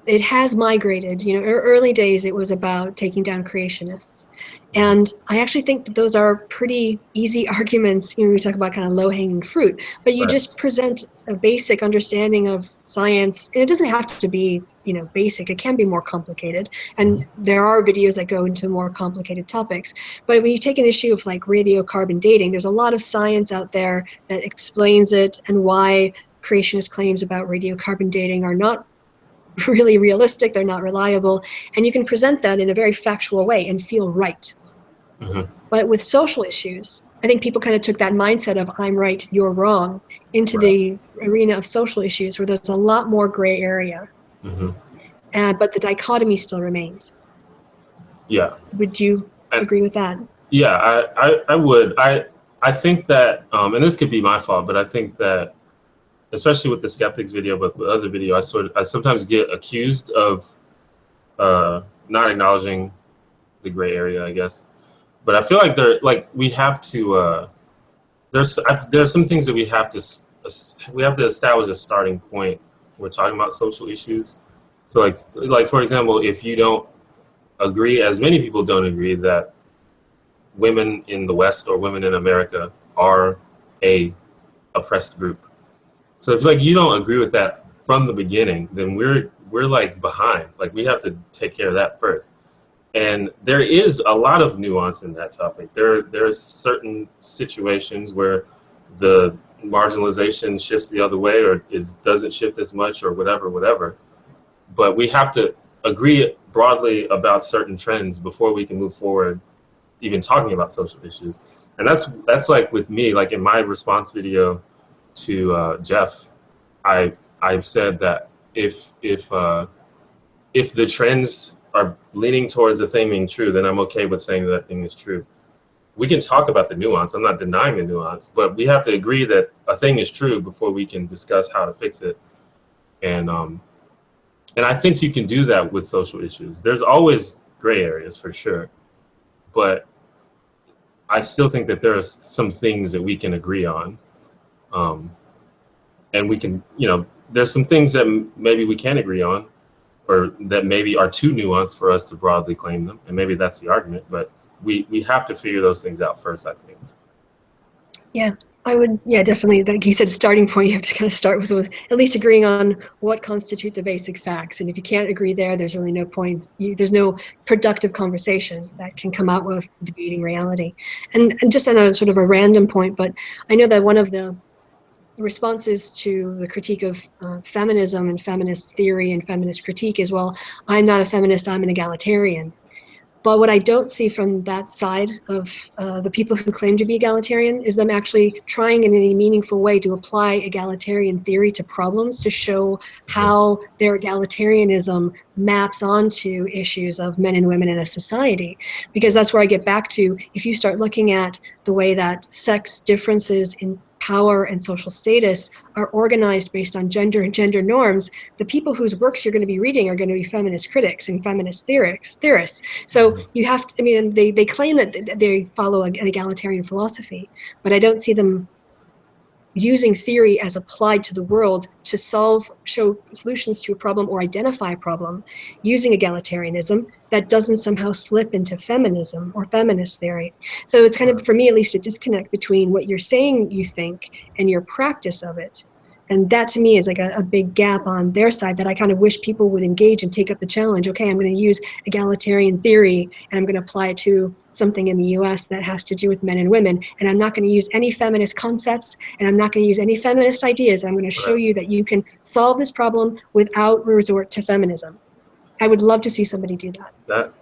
it has migrated. Early days it was about taking down creationists, and I actually think that those are pretty easy arguments. We talk about kind of low-hanging fruit, but you just present a basic understanding of science, and it doesn't have to be basic. It can be more complicated, and there are videos that go into more complicated topics. But when you take an issue of like radiocarbon dating, there's a lot of science out there that explains it and why creationist claims about radiocarbon dating are not really realistic, they're not reliable, and you can present that in a very factual way and feel right. But with social issues, I think people kind of took that mindset of I'm right, you're wrong into the arena of social issues, where there's a lot more gray area. But the dichotomy still remained. Yeah. Would you agree with that? Yeah, I would. I think that, and this could be my fault, but I think that, especially with the Skeptics video, but with other video, I sometimes get accused of not acknowledging the gray area, I guess. But I feel like we have to. There's some things that we have to establish a starting point when we're talking about social issues. So like for example, if you don't agree, as many people don't agree, that women in the West or women in America are a oppressed group. So if you don't agree with that from the beginning, then we're like behind. Like, we have to take care of that first. And there is a lot of nuance in that topic. There's certain situations where the marginalization shifts the other way, or doesn't shift as much, or whatever. But we have to agree broadly about certain trends before we can move forward, even talking about social issues. And that's like with me, like in my response video to Jeff, I've said that if the trends are leaning towards the thing being true, then I'm okay with saying that thing is true. We can talk about the nuance. I'm not denying the nuance, but we have to agree that a thing is true before we can discuss how to fix it. And I think you can do that with social issues. There's always gray areas for sure, but I still think that there are some things that we can agree on. And we can, there's some things that maybe we can't agree on, or that maybe are too nuanced for us to broadly claim them. And maybe that's the argument, but we have to figure those things out first, I think. Yeah. I would, definitely. Like you said, starting point, you have to kind of start with at least agreeing on what constitute the basic facts. And if you can't agree there, there's really no point. There's no productive conversation that can come out with debating reality. And just on a sort of a random point, but I know that one of the responses to the critique of feminism and feminist theory and feminist critique is, well, I'm not a feminist, I'm an egalitarian. But what I don't see from that side of the people who claim to be egalitarian is them actually trying in any meaningful way to apply egalitarian theory to problems, to show how their egalitarianism maps onto issues of men and women in a society. Because that's where I get back to, if you start looking at the way that sex differences in power and social status are organized based on gender and gender norms, the people whose works you're going to be reading are going to be feminist critics and feminist theorists. So you have to, I mean, they claim that they follow an egalitarian philosophy, but I don't see them using theory as applied to the world to show solutions to a problem or identify a problem using egalitarianism that doesn't somehow slip into feminism or feminist theory. So it's kind of, for me at least, a disconnect between what you're saying you think and your practice of it. And that to me is like a big gap on their side that I kind of wish people would engage and take up the challenge. Okay, I'm going to use egalitarian theory and I'm going to apply it to something in the US that has to do with men and women. And I'm not going to use any feminist concepts and I'm not going to use any feminist ideas. I'm going to show you that you can solve this problem without resort to feminism. I would love to see somebody do that.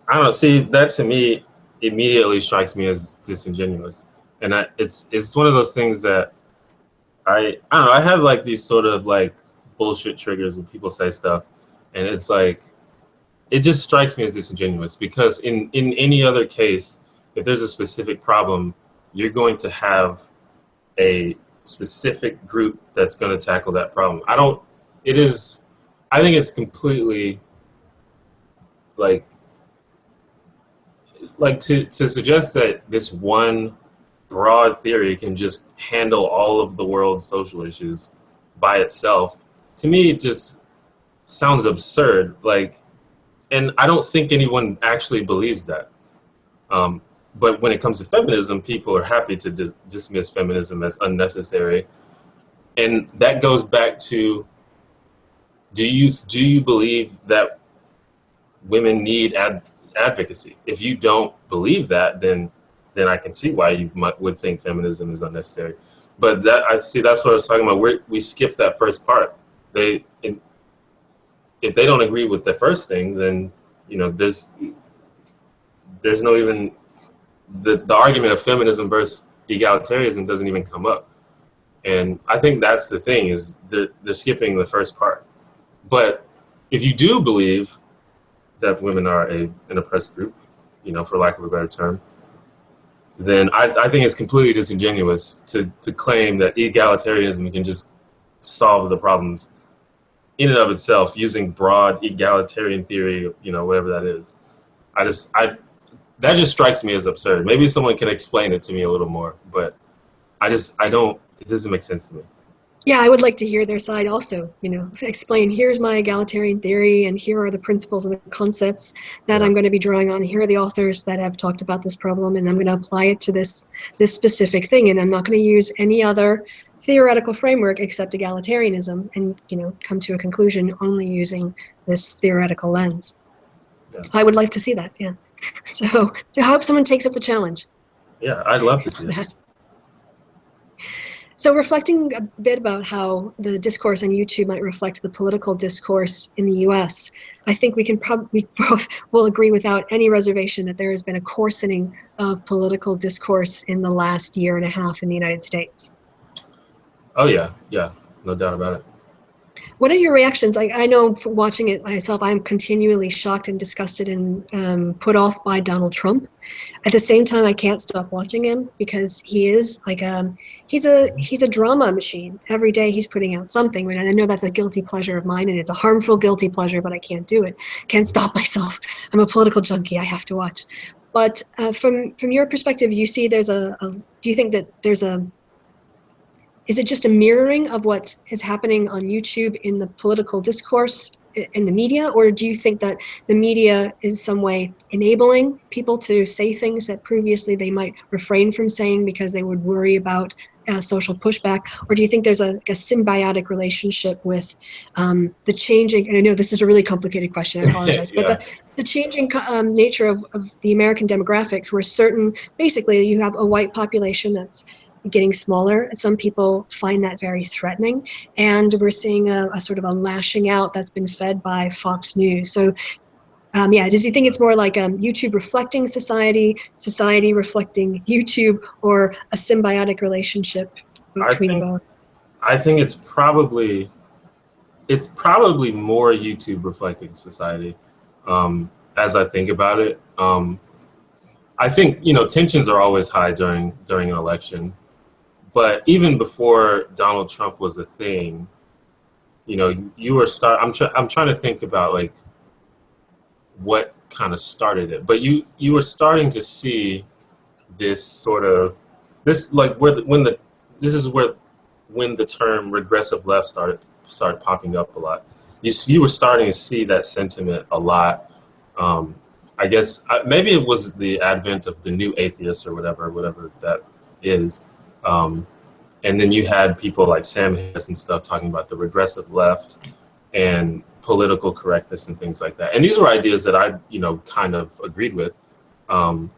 I don't know. See, that to me immediately strikes me as disingenuous. And it's one of those things that I don't know, I have like these sort of like bullshit triggers when people say stuff, and it's like, it just strikes me as disingenuous, because in any other case, if there's a specific problem, you're going to have a specific group that's going to tackle that problem. I think it's completely like to suggest that this one broad theory can just handle all of the world's social issues by itself, to me it just sounds absurd. Like, and I don't think anyone actually believes that. But when it comes to feminism, people are happy to dismiss feminism as unnecessary, and that goes back to, do you believe that women need advocacy? If you don't believe that, then I can see why you would think feminism is unnecessary. But that's what I was talking about. We skipped that first part. If they don't agree with the first thing, then there's no even the argument of feminism versus egalitarianism doesn't even come up. And I think that's the thing, is they're skipping the first part. But if you do believe that women are an oppressed group, for lack of a better term, then I think it's completely disingenuous to claim that egalitarianism can just solve the problems in and of itself using broad egalitarian theory, whatever that is. That just strikes me as absurd. Maybe someone can explain it to me a little more, but it doesn't make sense to me. Yeah, I would like to hear their side also, explain, here's my egalitarian theory and here are the principles and the concepts that I'm going to be drawing on. Here are the authors that have talked about this problem, and I'm going to apply it to this specific thing. And I'm not going to use any other theoretical framework except egalitarianism and, come to a conclusion only using this theoretical lens. Yeah. I would like to see that, yeah. So I hope someone takes up the challenge. Yeah, I'd love to see that. So reflecting a bit about how the discourse on YouTube might reflect the political discourse in the US, I think we both will agree without any reservation that there has been a coarsening of political discourse in the last year and a half in the United States. Oh yeah, no doubt about it. What are your reactions? I know from watching it myself, I'm continually shocked and disgusted and put off by Donald Trump. At the same time, I can't stop watching him because he is like he's a drama machine. Every day he's putting out something, and I know that's a guilty pleasure of mine, and it's a harmful guilty pleasure, but I can't do it. Can't stop myself. I'm a political junkie. I have to watch. But from your perspective, you see do you think that is it just a mirroring of what is happening on YouTube in the political discourse in the media, or do you think that the media is some way enabling people to say things that previously they might refrain from saying because they would worry about social pushback? Or do you think there's a symbiotic relationship with the changing, I know this is a really complicated question, I apologize, yeah. But the changing nature of the American demographics, where basically you have a white population that's getting smaller. Some people find that very threatening, and we're seeing a sort of a lashing out that's been fed by Fox News. So does you think it's more like YouTube reflecting society reflecting YouTube, or a symbiotic relationship between both? I think it's probably more YouTube reflecting society, as I think about it. I think tensions are always high during an election. But even before Donald Trump was a thing, you know, you were I'm trying to think about like what kind of started it. But you were starting to see this sort of this like when the this is where when the term regressive left started popping up a lot. You were starting to see that sentiment a lot. I guess maybe it was the advent of the new atheists or whatever that is. And then you had people like Sam Harris and stuff talking about the regressive left and political correctness and things like that. And these were ideas that I, you know, kind of agreed with. And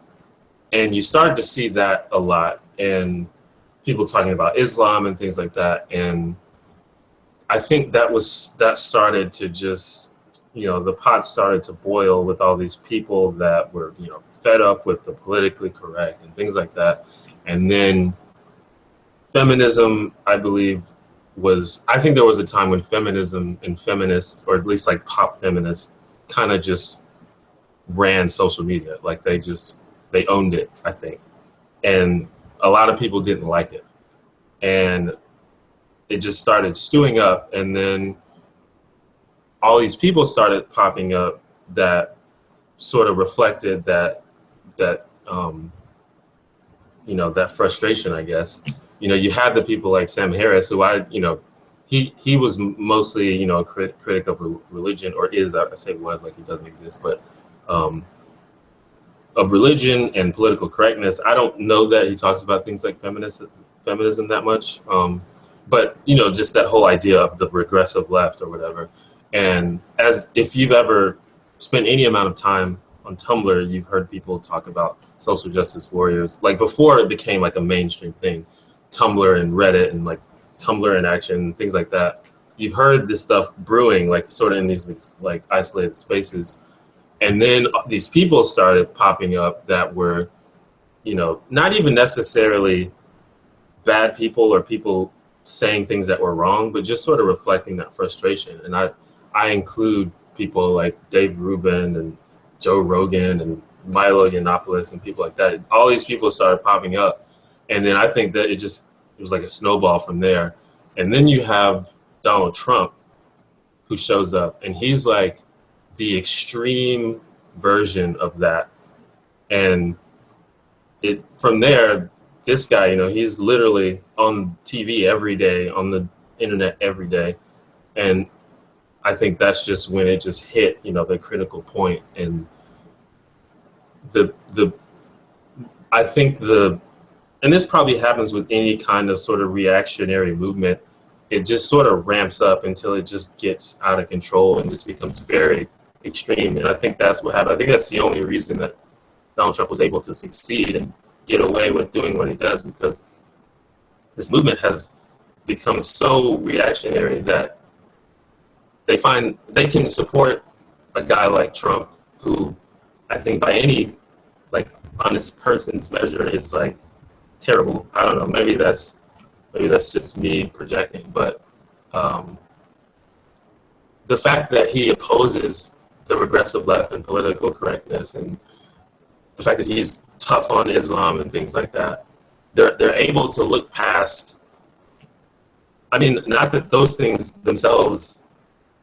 you started to see that a lot, and people talking about Islam and things like that. And I think that started to just, you know, the pot started to boil with all these people that were, you know, fed up with the politically correct and things like that. And then feminism, I believe, I think there was a time when feminism and feminists, or at least like pop feminists, kind of just ran social media. Like they owned it, I think. And a lot of people didn't like it. And it just started stewing up. And then all these people started popping up that sort of reflected that you know, that frustration, I guess. You know, you had the people like Sam Harris, who he was mostly, you know, a critic of religion, or is, I say was, like he doesn't exist, but of religion and political correctness. I don't know that he talks about things like feminism that much, but, you know, just that whole idea of the regressive left or whatever. And if you've ever spent any amount of time on Tumblr, you've heard people talk about social justice warriors, like before it became like a mainstream thing. Tumblr and Reddit and like Tumblr in action, things like that. You've heard this stuff brewing, like sort of in these like isolated spaces. And then these people started popping up that were, you know, not even necessarily bad people or people saying things that were wrong, but just sort of reflecting that frustration. And I include people like Dave Rubin and Joe Rogan and Milo Yiannopoulos and people like that. All these people started popping up. And then I think that it was like a snowball from there. And then you have Donald Trump, who shows up, and he's like the extreme version of that. And from there, this guy, you know, he's literally on TV every day, on the internet every day. And I think that's just when it just hit, you know, the critical point. And I think and this probably happens with any kind of sort of reactionary movement, it just sort of ramps up until it just gets out of control and just becomes very extreme. And I think that's what happened. I think that's the only reason that Donald Trump was able to succeed and get away with doing what he does, because this movement has become so reactionary that they find they can support a guy like Trump, who I think by any like honest person's measure is like terrible. I don't know. Maybe that's just me projecting, but the fact that he opposes the regressive left and political correctness, and the fact that he's tough on Islam and things like that, they're able to look past. I mean, not that those things themselves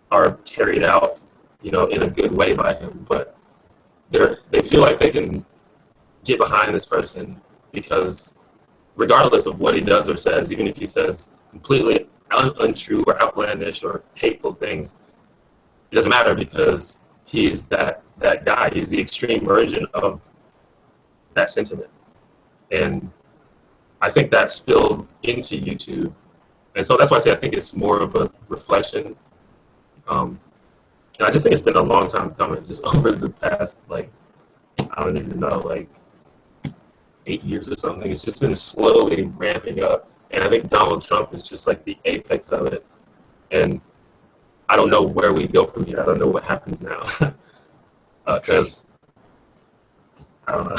are carried out, you know, in a good way by him, but they feel like they can get behind this person because regardless of what he does or says, even if he says completely untrue or outlandish or hateful things, it doesn't matter because he's that guy. He's the extreme version of that sentiment. And I think that spilled into YouTube. And so that's why I say I think it's more of a reflection. And I just think it's been a long time coming, just over the past, like, I don't even know, like 8 years or something. It's just been slowly ramping up. And I think Donald Trump is just like the apex of it. And I don't know where we go from here. I don't know what happens now. Because, I don't know.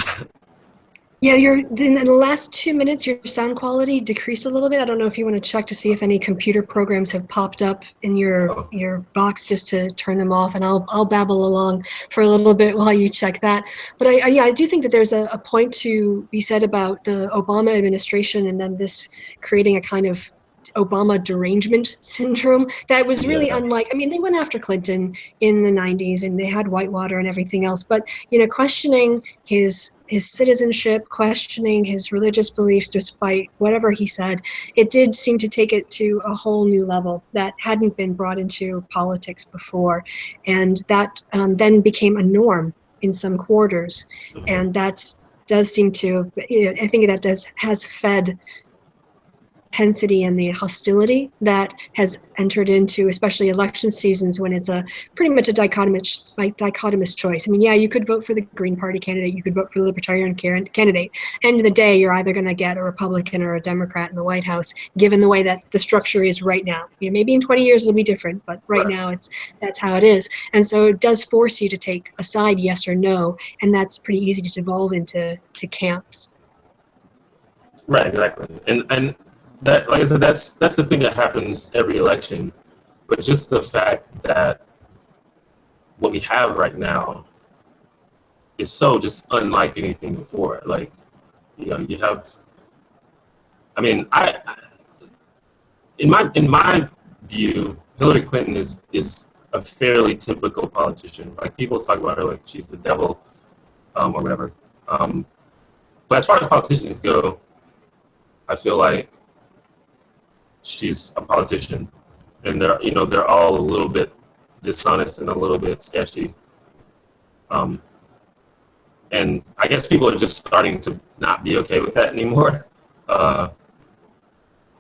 Yeah, in the last 2 minutes, your sound quality decreased a little bit. I don't know if you want to check to see if any computer programs have popped up in your box just to turn them off, and I'll babble along for a little bit while you check that. But yeah, I do think that there's a point to be said about the Obama administration and then this creating a kind of Obama derangement syndrome that was really Yeah. unlike. I mean, they went after Clinton in the 90s and they had Whitewater and everything else, but questioning his citizenship, questioning his religious beliefs despite whatever he said, it did seem to take it to a whole new level that hadn't been brought into politics before. And that then became a norm in some quarters. Mhm. And that does seem to, I think that has fed intensity and the hostility that has entered into, especially election seasons when it's a pretty much a dichotomous choice. I mean, yeah, you could vote for the Green Party candidate, you could vote for the Libertarian candidate. End of the day, you're either going to get a Republican or a Democrat in the White House, given the way that the structure is right now. Maybe in 20 years it'll be different, but right Right. now that's how it is. And so it does force you to take a side, yes or no, and that's pretty easy to devolve into camps. Right, exactly. And that, like I said, that's the thing that happens every election. But just the fact that what we have right now is so just unlike anything before. Like, you have. I mean, in my view, Hillary Clinton is a fairly typical politician. Like, people talk about her like she's the devil, or whatever. Um, but as far as politicians go, I feel like she's a politician, and they're all a little bit dishonest and a little bit sketchy. Um, and I guess people are just starting to not be okay with that anymore. Uh,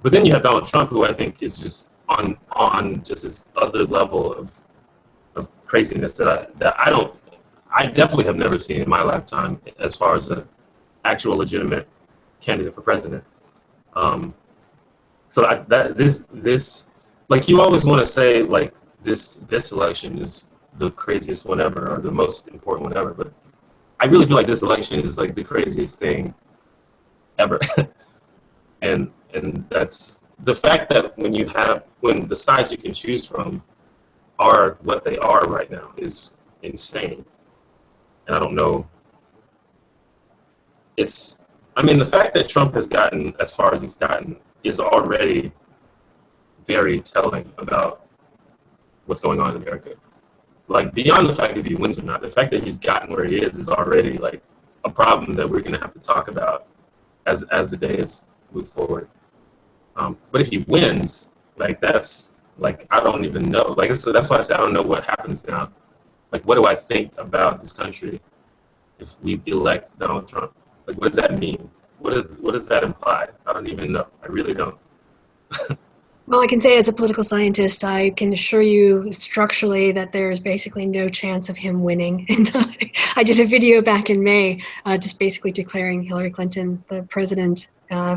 but then you have Donald Trump, who I think is just on just this other level of craziness that I definitely have never seen in my lifetime as far as an actual legitimate candidate for president. Um, So this like, you always want to say like this election is the craziest one ever or the most important one ever, but I really feel like this election is like the craziest thing ever. and that's the fact that when the sides you can choose from are what they are right now is insane. And I don't know. It's I mean, the fact that Trump has gotten as far as he's gotten is already very telling about what's going on in America. Like, beyond the fact if he wins or not, the fact that he's gotten where he is already like a problem that we're going to have to talk about as the days move forward. But if he wins, like, that's like, I don't even know. Like, so that's why I say I don't know what happens now. Like, what do I think about this country if we elect Donald Trump? Like, what does that mean? What does that imply? I don't even know. I really don't. Well, I can say as a political scientist, I can assure you structurally that there is basically no chance of him winning. And I did a video back in May just basically declaring Hillary Clinton the president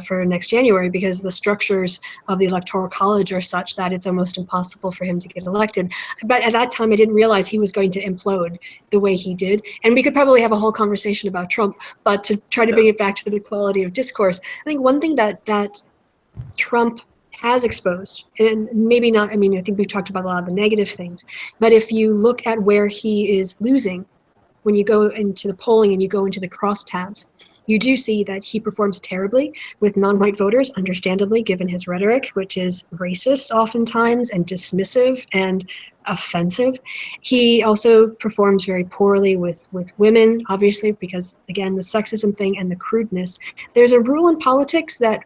for next January, because the structures of the Electoral College are such that it's almost impossible for him to get elected. But at that time, I didn't realize he was going to implode the way he did. And we could probably have a whole conversation about Trump, but to try to Yeah. bring it back to the quality of discourse, I think one thing that Trump has exposed, and maybe not, I mean, I think we've talked about a lot of the negative things, but if you look at where he is losing, when you go into the polling and you go into the crosstabs, you do see that he performs terribly with non-white voters, understandably, given his rhetoric, which is racist oftentimes and dismissive and offensive. He also performs very poorly with women, obviously, because, again, the sexism thing and the crudeness. There's a rule in politics that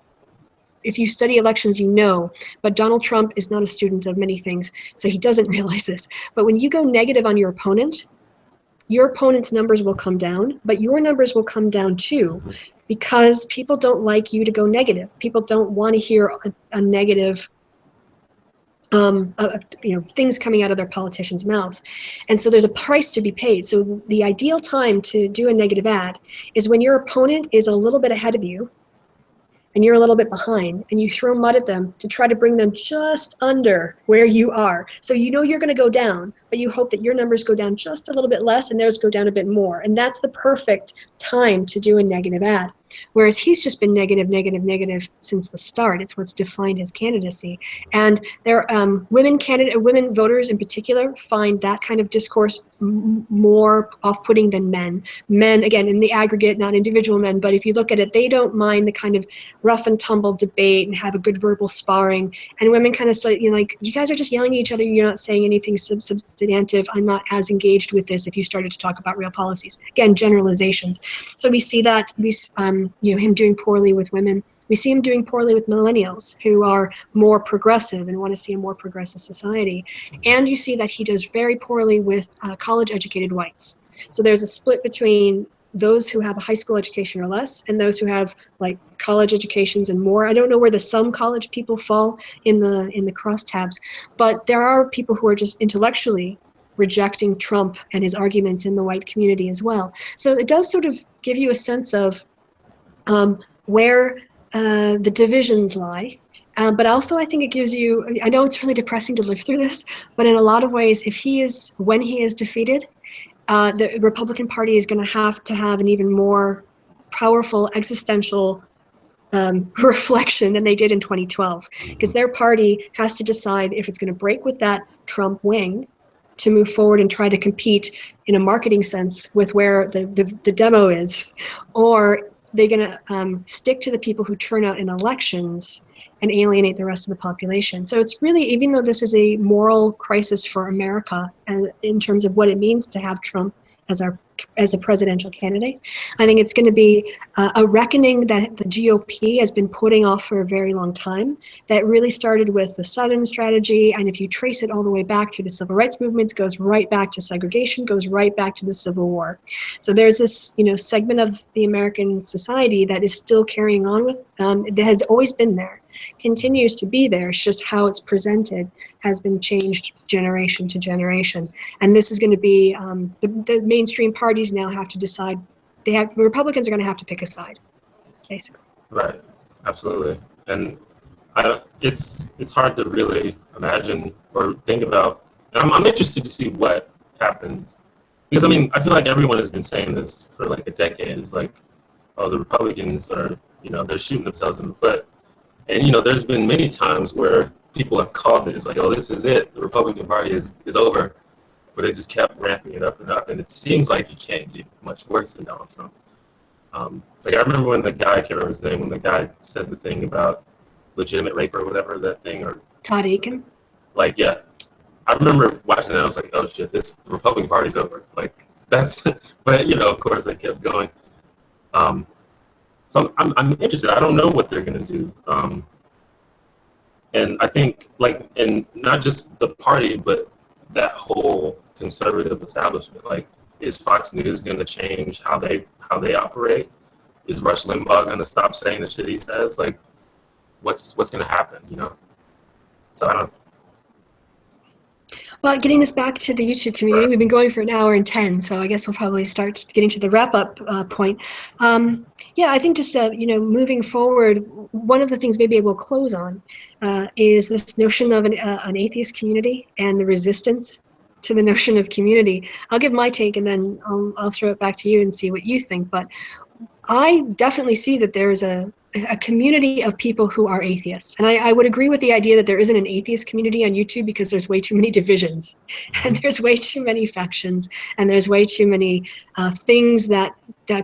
if you study elections, you know, but Donald Trump is not a student of many things, so he doesn't realize this. But when you go negative on your opponent's numbers will come down, but your numbers will come down too, because people don't like you to go negative. People don't want to hear a negative things coming out of their politician's mouth. And so there's a price to be paid. So the ideal time to do a negative ad is when your opponent is a little bit ahead of you and you're a little bit behind, and you throw mud at them to try to bring them just under where you are. So you know you're going to go down, but but you hope that your numbers go down just a little bit less and theirs go down a bit more. And that's the perfect time to do a negative ad. Whereas he's just been negative, negative, negative since the start. It's what's defined his candidacy. And there, women voters in particular find that kind of discourse more off-putting than men. Men, again, in the aggregate, not individual men, but if you look at it, they don't mind the kind of rough and tumble debate and have a good verbal sparring. And women kind of start, like, you guys are just yelling at each other. You're not saying anything substantive. I'm not as engaged with this if you started to talk about real policies. Again, generalizations. So we see that, him doing poorly with women. We see him doing poorly with millennials who are more progressive and want to see a more progressive society. And you see that he does very poorly with college-educated whites. So there's a split between those who have a high school education or less and those who have like college educations and more. I don't know where the some college people fall in the crosstabs, but there are people who are just intellectually rejecting Trump and his arguments in the white community as well. So it does sort of give you a sense of where the divisions lie. But also I think it gives you, I know it's really depressing to live through this, but in a lot of ways, when he is defeated, the Republican Party is going to have an even more powerful existential reflection than they did in 2012, because their party has to decide if it's going to break with that Trump wing to move forward and try to compete in a marketing sense with where the demo is, or they're going to stick to the people who turn out in elections and alienate the rest of the population. So it's really, even though this is a moral crisis for America in terms of what it means to have Trump as a presidential candidate, I think it's going to be a reckoning that the GOP has been putting off for a very long time, that really started with the Southern strategy, and if you trace it all the way back through the civil rights movements, goes right back to segregation, goes right back to the Civil War. So there's this segment of the American society that is still carrying on with, that has always been there, continues to be there. It's just how it's presented has been changed generation to generation. And this is going to be, the mainstream parties now have to decide, Republicans are going to have to pick a side, basically. Right, absolutely. And it's hard to really imagine or think about. And I'm interested to see what happens. Because, I mean, I feel like everyone has been saying this for like a decade. It's like, oh, the Republicans are, they're shooting themselves in the foot. And, there's been many times where people have called it. It's like, oh, this is it. The Republican Party is over. But they just kept ramping it up and up. And it seems like it can't get much worse than Donald Trump. Like, I remember when the guy, I can't remember his name, when the guy said the thing about legitimate rape or whatever, that thing. Or Todd Aiken? Like, yeah. I remember watching that. I was like, oh, shit, the Republican Party's over. Like, that's, but, of course, they kept going. So I'm interested. I don't know what they're going to do. And I think, like, and not just the party, but that whole conservative establishment. Like, is Fox News going to change how they operate? Is Rush Limbaugh going to stop saying the shit he says? Like, what's going to happen, So I don't. Well, getting this back to the YouTube community, we've been going for an hour and 10, so I guess we'll probably start getting to the wrap-up point. Yeah, I think just, moving forward, one of the things maybe we'll close on is this notion of an atheist community and the resistance to the notion of community. I'll give my take, and then I'll throw it back to you and see what you think. But I definitely see that there is a community of people who are atheists. And I would agree with the idea that there isn't an atheist community on YouTube because there's way too many divisions and there's way too many factions and there's way too many things that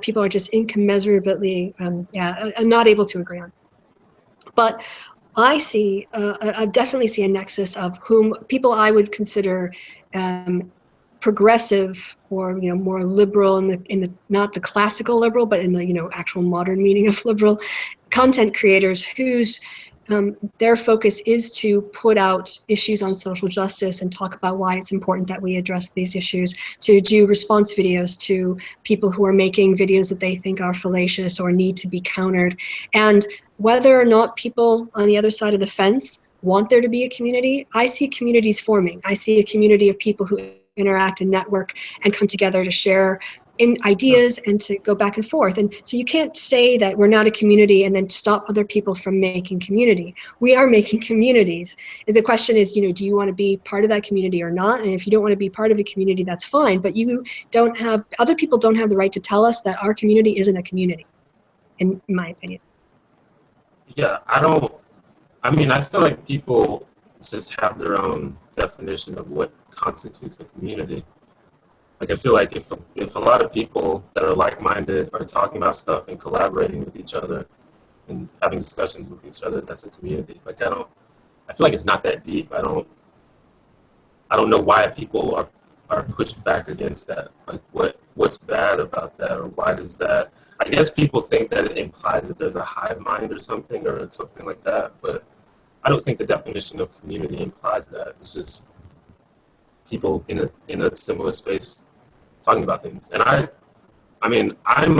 people are just incommensurably not able to agree on. But I definitely see a nexus of whom people I would consider progressive or more liberal in the not the classical liberal, but in the actual modern meaning of liberal, content creators whose their focus is to put out issues on social justice and talk about why it's important that we address these issues, to do response videos to people who are making videos that they think are fallacious or need to be countered. And whether or not people on the other side of the fence want there to be a community, I see communities forming. I see a community of people who interact and network and come together to share in ideas and to go back and forth. And so you can't say that we're not a community and then stop other people from making community. We are making communities. And the question is, you know, do you want to be part of that community or not? And if you don't want to be part of a community, that's fine. But you don't have, other people don't have the right to tell us that our community isn't a community, in my opinion. Yeah, I mean, I feel like people just have their own definition of what constitutes a community. Like, I feel like if a lot of people that are like-minded are talking about stuff and collaborating with each other and having discussions with each other, that's a community. Like, I feel like it's not that deep. I don't know why people are pushed back against that. Like, what's bad about that, or why does that? I guess people think that it implies that there's a hive mind or something like that, but I don't think the definition of community implies that. It's just people in a similar space talking about things. And I mean, I'm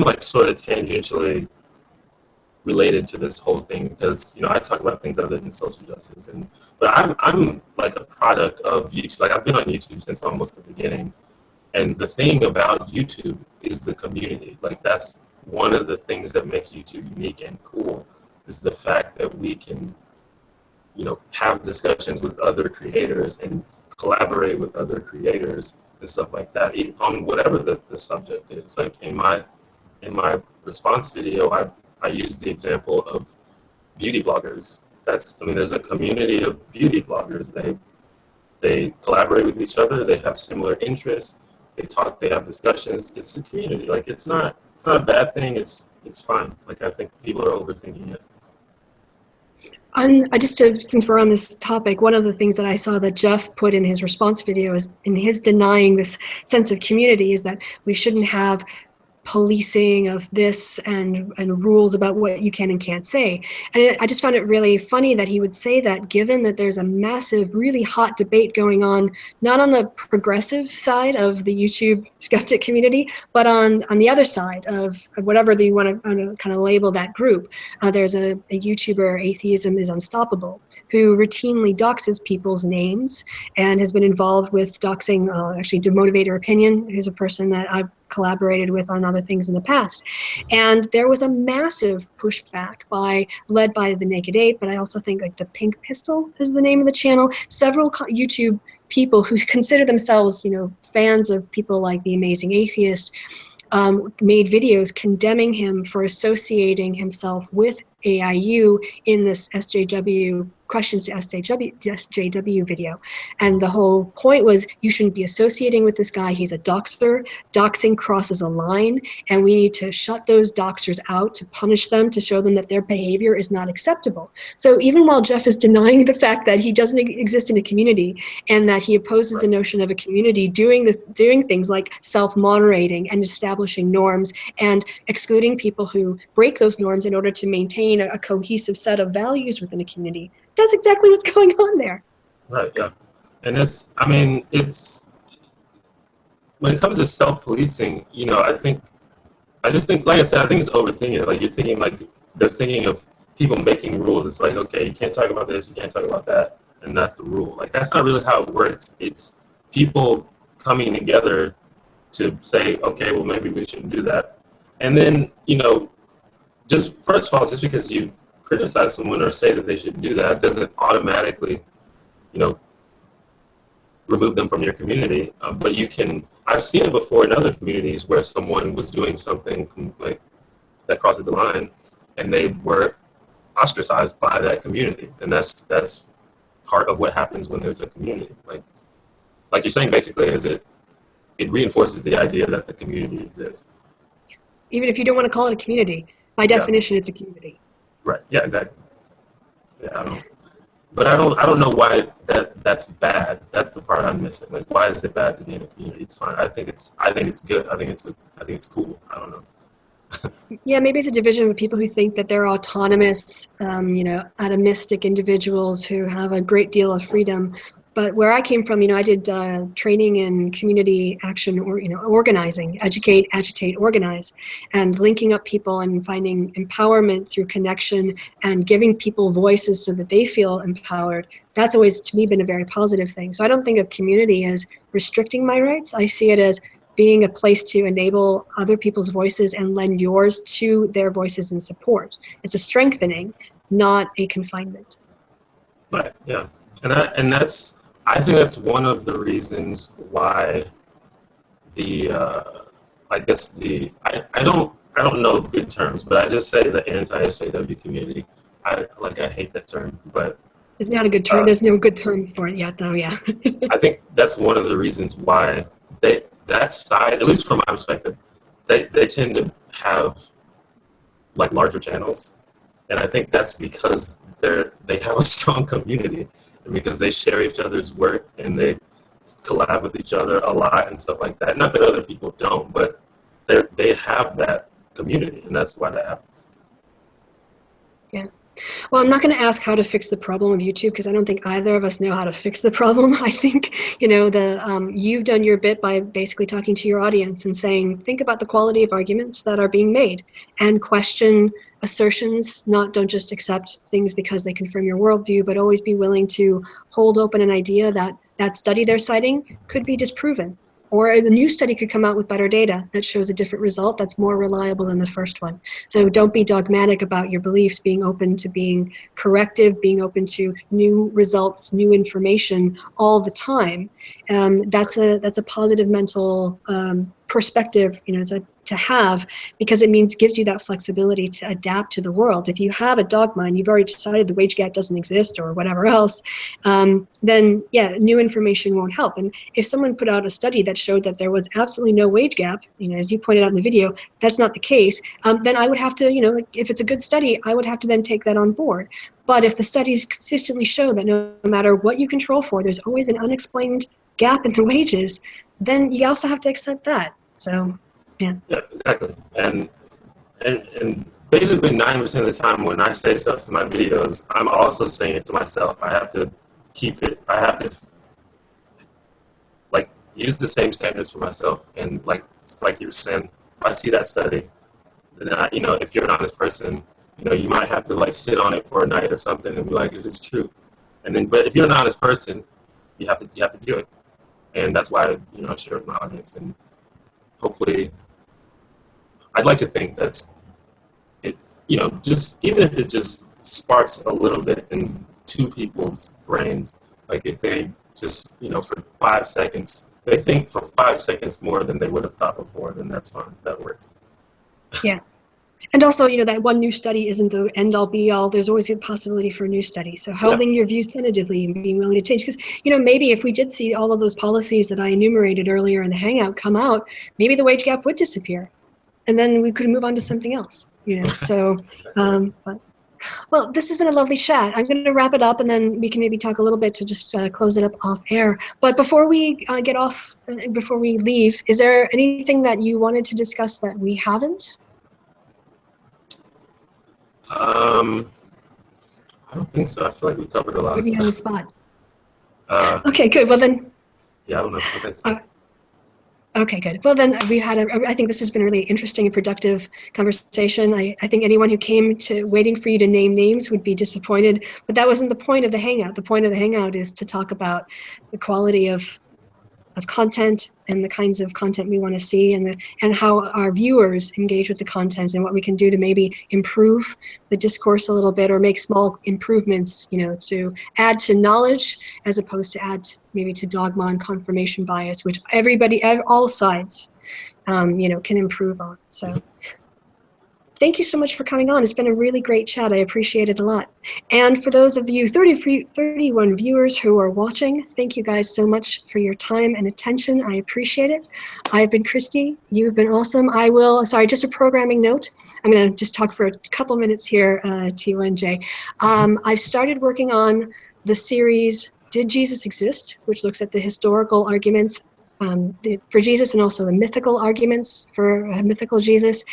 like sort of tangentially related to this whole thing because, you know, I talk about things other than social justice, but I'm like a product of YouTube. Like, I've been on YouTube since almost the beginning, and the thing about YouTube is the community. Like, that's one of the things that makes YouTube unique and cool, is the fact that we can, you know, have discussions with other creators and collaborate with other creators and stuff like that on whatever the subject is. Like, in my response video, I used the example of beauty bloggers. I mean, there's a community of beauty bloggers. They collaborate with each other. They have similar interests. They talk. They have discussions. It's a community. Like, it's not a bad thing. It's fine. Like, I think people are overthinking it. Since we're on this topic, one of the things that I saw that Jeff put in his response video is, in his denying this sense of community, is that we shouldn't have policing of this and rules about what you can and can't say. And I just found it really funny that he would say that, given that there's a massive, really hot debate going on, not on the progressive side of the YouTube skeptic community, but on the other side of whatever you want to kind of label that group. There's a YouTuber, Atheism is Unstoppable, who routinely doxes people's names and has been involved with doxing, actually, to Motivator Opinion, who's a person that I've collaborated with on other things in the past. And there was a massive pushback led by the Naked Ape, but I also think like the Pink Pistol is the name of the channel. Several YouTube people who consider themselves, you know, fans of people like The Amazing Atheist, made videos condemning him for associating himself with AIU in this SJW questions to SJW video. And the whole point was, you shouldn't be associating with this guy. He's a doxer. Doxing crosses a line, and we need to shut those doxers out, to punish them, to show them that their behavior is not acceptable. So even while Jeff is denying the fact that he doesn't exist in a community, and that he opposes the notion of a community doing things like self-moderating and establishing norms and excluding people who break those norms in order to maintain a cohesive set of values within a community, that's exactly what's going on there. Right, yeah. And it's when it comes to self-policing, you know, I just think, like I said, I think it's overthinking it. Like, you're thinking, like, they're thinking of people making rules. It's like, okay, you can't talk about this, you can't talk about that, and that's the rule. Like, that's not really how it works. It's people coming together to say, okay, well, maybe we shouldn't do that. And then, you know, just first of all, just because you criticize someone or say that they shouldn't do that doesn't automatically, you know, remove them from your community. But you can, I've seen it before in other communities where someone was doing something like that crosses the line, and they were ostracized by that community. And that's part of what happens when there's a community. Like you're saying, basically, is it reinforces the idea that the community exists. Even if you don't want to call it a community, by definition, it's a community. Right. Yeah. Exactly. Yeah. I don't know why that's bad. That's the part I'm missing. Like, why is it bad to be in a community? It's fine. I think it's good. I think it's cool. I don't know. Yeah, maybe it's a division of people who think that they're autonomous, you know, atomistic individuals who have a great deal of freedom. But where I came from, you know, I did training in community action, or, you know, organizing, educate, agitate, organize, and linking up people and finding empowerment through connection and giving people voices so that they feel empowered. That's always, to me, been a very positive thing. So I don't think of community as restricting my rights. I see it as being a place to enable other people's voices and lend yours to their voices in support. It's a strengthening, not a confinement. Right. Yeah. And that's, I think that's one of the reasons why the I guess I don't know good terms, but I just say the anti-SJW community. I hate that term, but it's not a good term. There's no good term for it yet, though. Yeah. I think that's one of the reasons why that side, at least from my perspective, they tend to have like larger channels, and I think that's because they have a strong community, and because they share each other's work and they collab with each other a lot and stuff like that. Not that other people don't, but they have that community, and that's why that happens. Yeah. Well, I'm not going to ask how to fix the problem of YouTube, because I don't think either of us know how to fix the problem. I think, you've done your bit by basically talking to your audience and saying, think about the quality of arguments that are being made and question assertions. Don't just accept things because they confirm your worldview, but always be willing to hold open an idea that that study they're citing could be disproven. Or a new study could come out with better data that shows a different result that's more reliable than the first one. So don't be dogmatic about your beliefs, being open to being corrective, being open to new results, new information all the time. That's a positive mental perspective, to have, because it gives you that flexibility to adapt to the world. If you have a dogma and you've already decided the wage gap doesn't exist or whatever else, then yeah, new information won't help. And if someone put out a study that showed that there was absolutely no wage gap, as you pointed out in the video, that's not the case, then I would have to, if it's a good study, I would have to then take that on board. But if the studies consistently show that no matter what you control for, there's always an unexplained gap in the wages, then you also have to accept that. So, yeah. Yeah, exactly. And basically 90% of the time when I say stuff in my videos, I'm also saying it to myself. I have to use the same standards for myself. And like you were saying, if I see that study, then if you're an honest person, you might have to sit on it for a night or something and be like, is this true? And then, but if you're an honest person, you have to do it. And that's why, I share with my audience. And hopefully, I'd like to think that's it, just even if it just sparks a little bit in two people's brains, like if they just, for 5 seconds, they think for 5 seconds more than they would have thought before, then that's fine. That works. Yeah. And also, that one new study isn't the end-all be-all. There's always a possibility for a new study. So holding your views tentatively and being willing to change. Because, maybe if we did see all of those policies that I enumerated earlier in the Hangout come out, maybe the wage gap would disappear. And then we could move on to something else, So, well, this has been a lovely chat. I'm going to wrap it up, and then we can maybe talk a little bit to just close it up off air. But before we get off, before we leave, is there anything that you wanted to discuss that we haven't? I don't think so. I feel like we covered a lot of stuff. On the spot. Okay, good. Well then. Yeah, I don't know. Thanks. Okay, good. Well then, I think this has been a really interesting and productive conversation. I think anyone who came to waiting for you to name names would be disappointed, but that wasn't the point of the Hangout. The point of the Hangout is to talk about the quality of content and the kinds of content we want to see, and how our viewers engage with the content, and what we can do to maybe improve the discourse a little bit, or make small improvements, to add to knowledge as opposed to add maybe to dogma and confirmation bias, which all sides, can improve on. So thank you so much for coming on. It's been a really great chat. I appreciate it a lot. And for those of you 31 viewers who are watching, thank you guys so much for your time and attention. I appreciate it. I've been Kristi. You've been awesome. Just a programming note. I'm going to just talk for a couple minutes here, T1J. I've started working on the series, Did Jesus Exist?, which looks at the historical arguments for Jesus, and also the mythical arguments for mythical Jesus.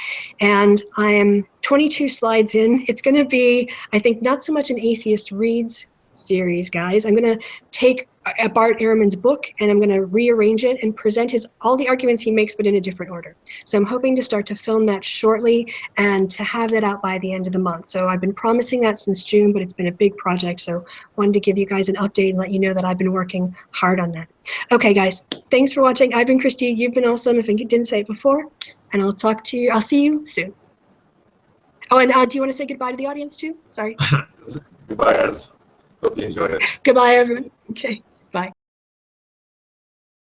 And I am 22 slides in. It's going to be, I think, not so much an atheist reads series, guys. I'm going to take Bart Ehrman's book, and I'm going to rearrange it and present all the arguments he makes, but in a different order. So I'm hoping to start to film that shortly and to have that out by the end of the month. So I've been promising that since June, but it's been a big project. So wanted to give you guys an update and let you know that I've been working hard on that. Okay, guys, thanks for watching. I've been Kristi. You've been awesome. If I didn't say it before, and I'll see you soon. Oh, and do you want to say goodbye to the audience too? Sorry. Goodbye, guys. Hope you enjoyed it. Goodbye, everyone. Okay.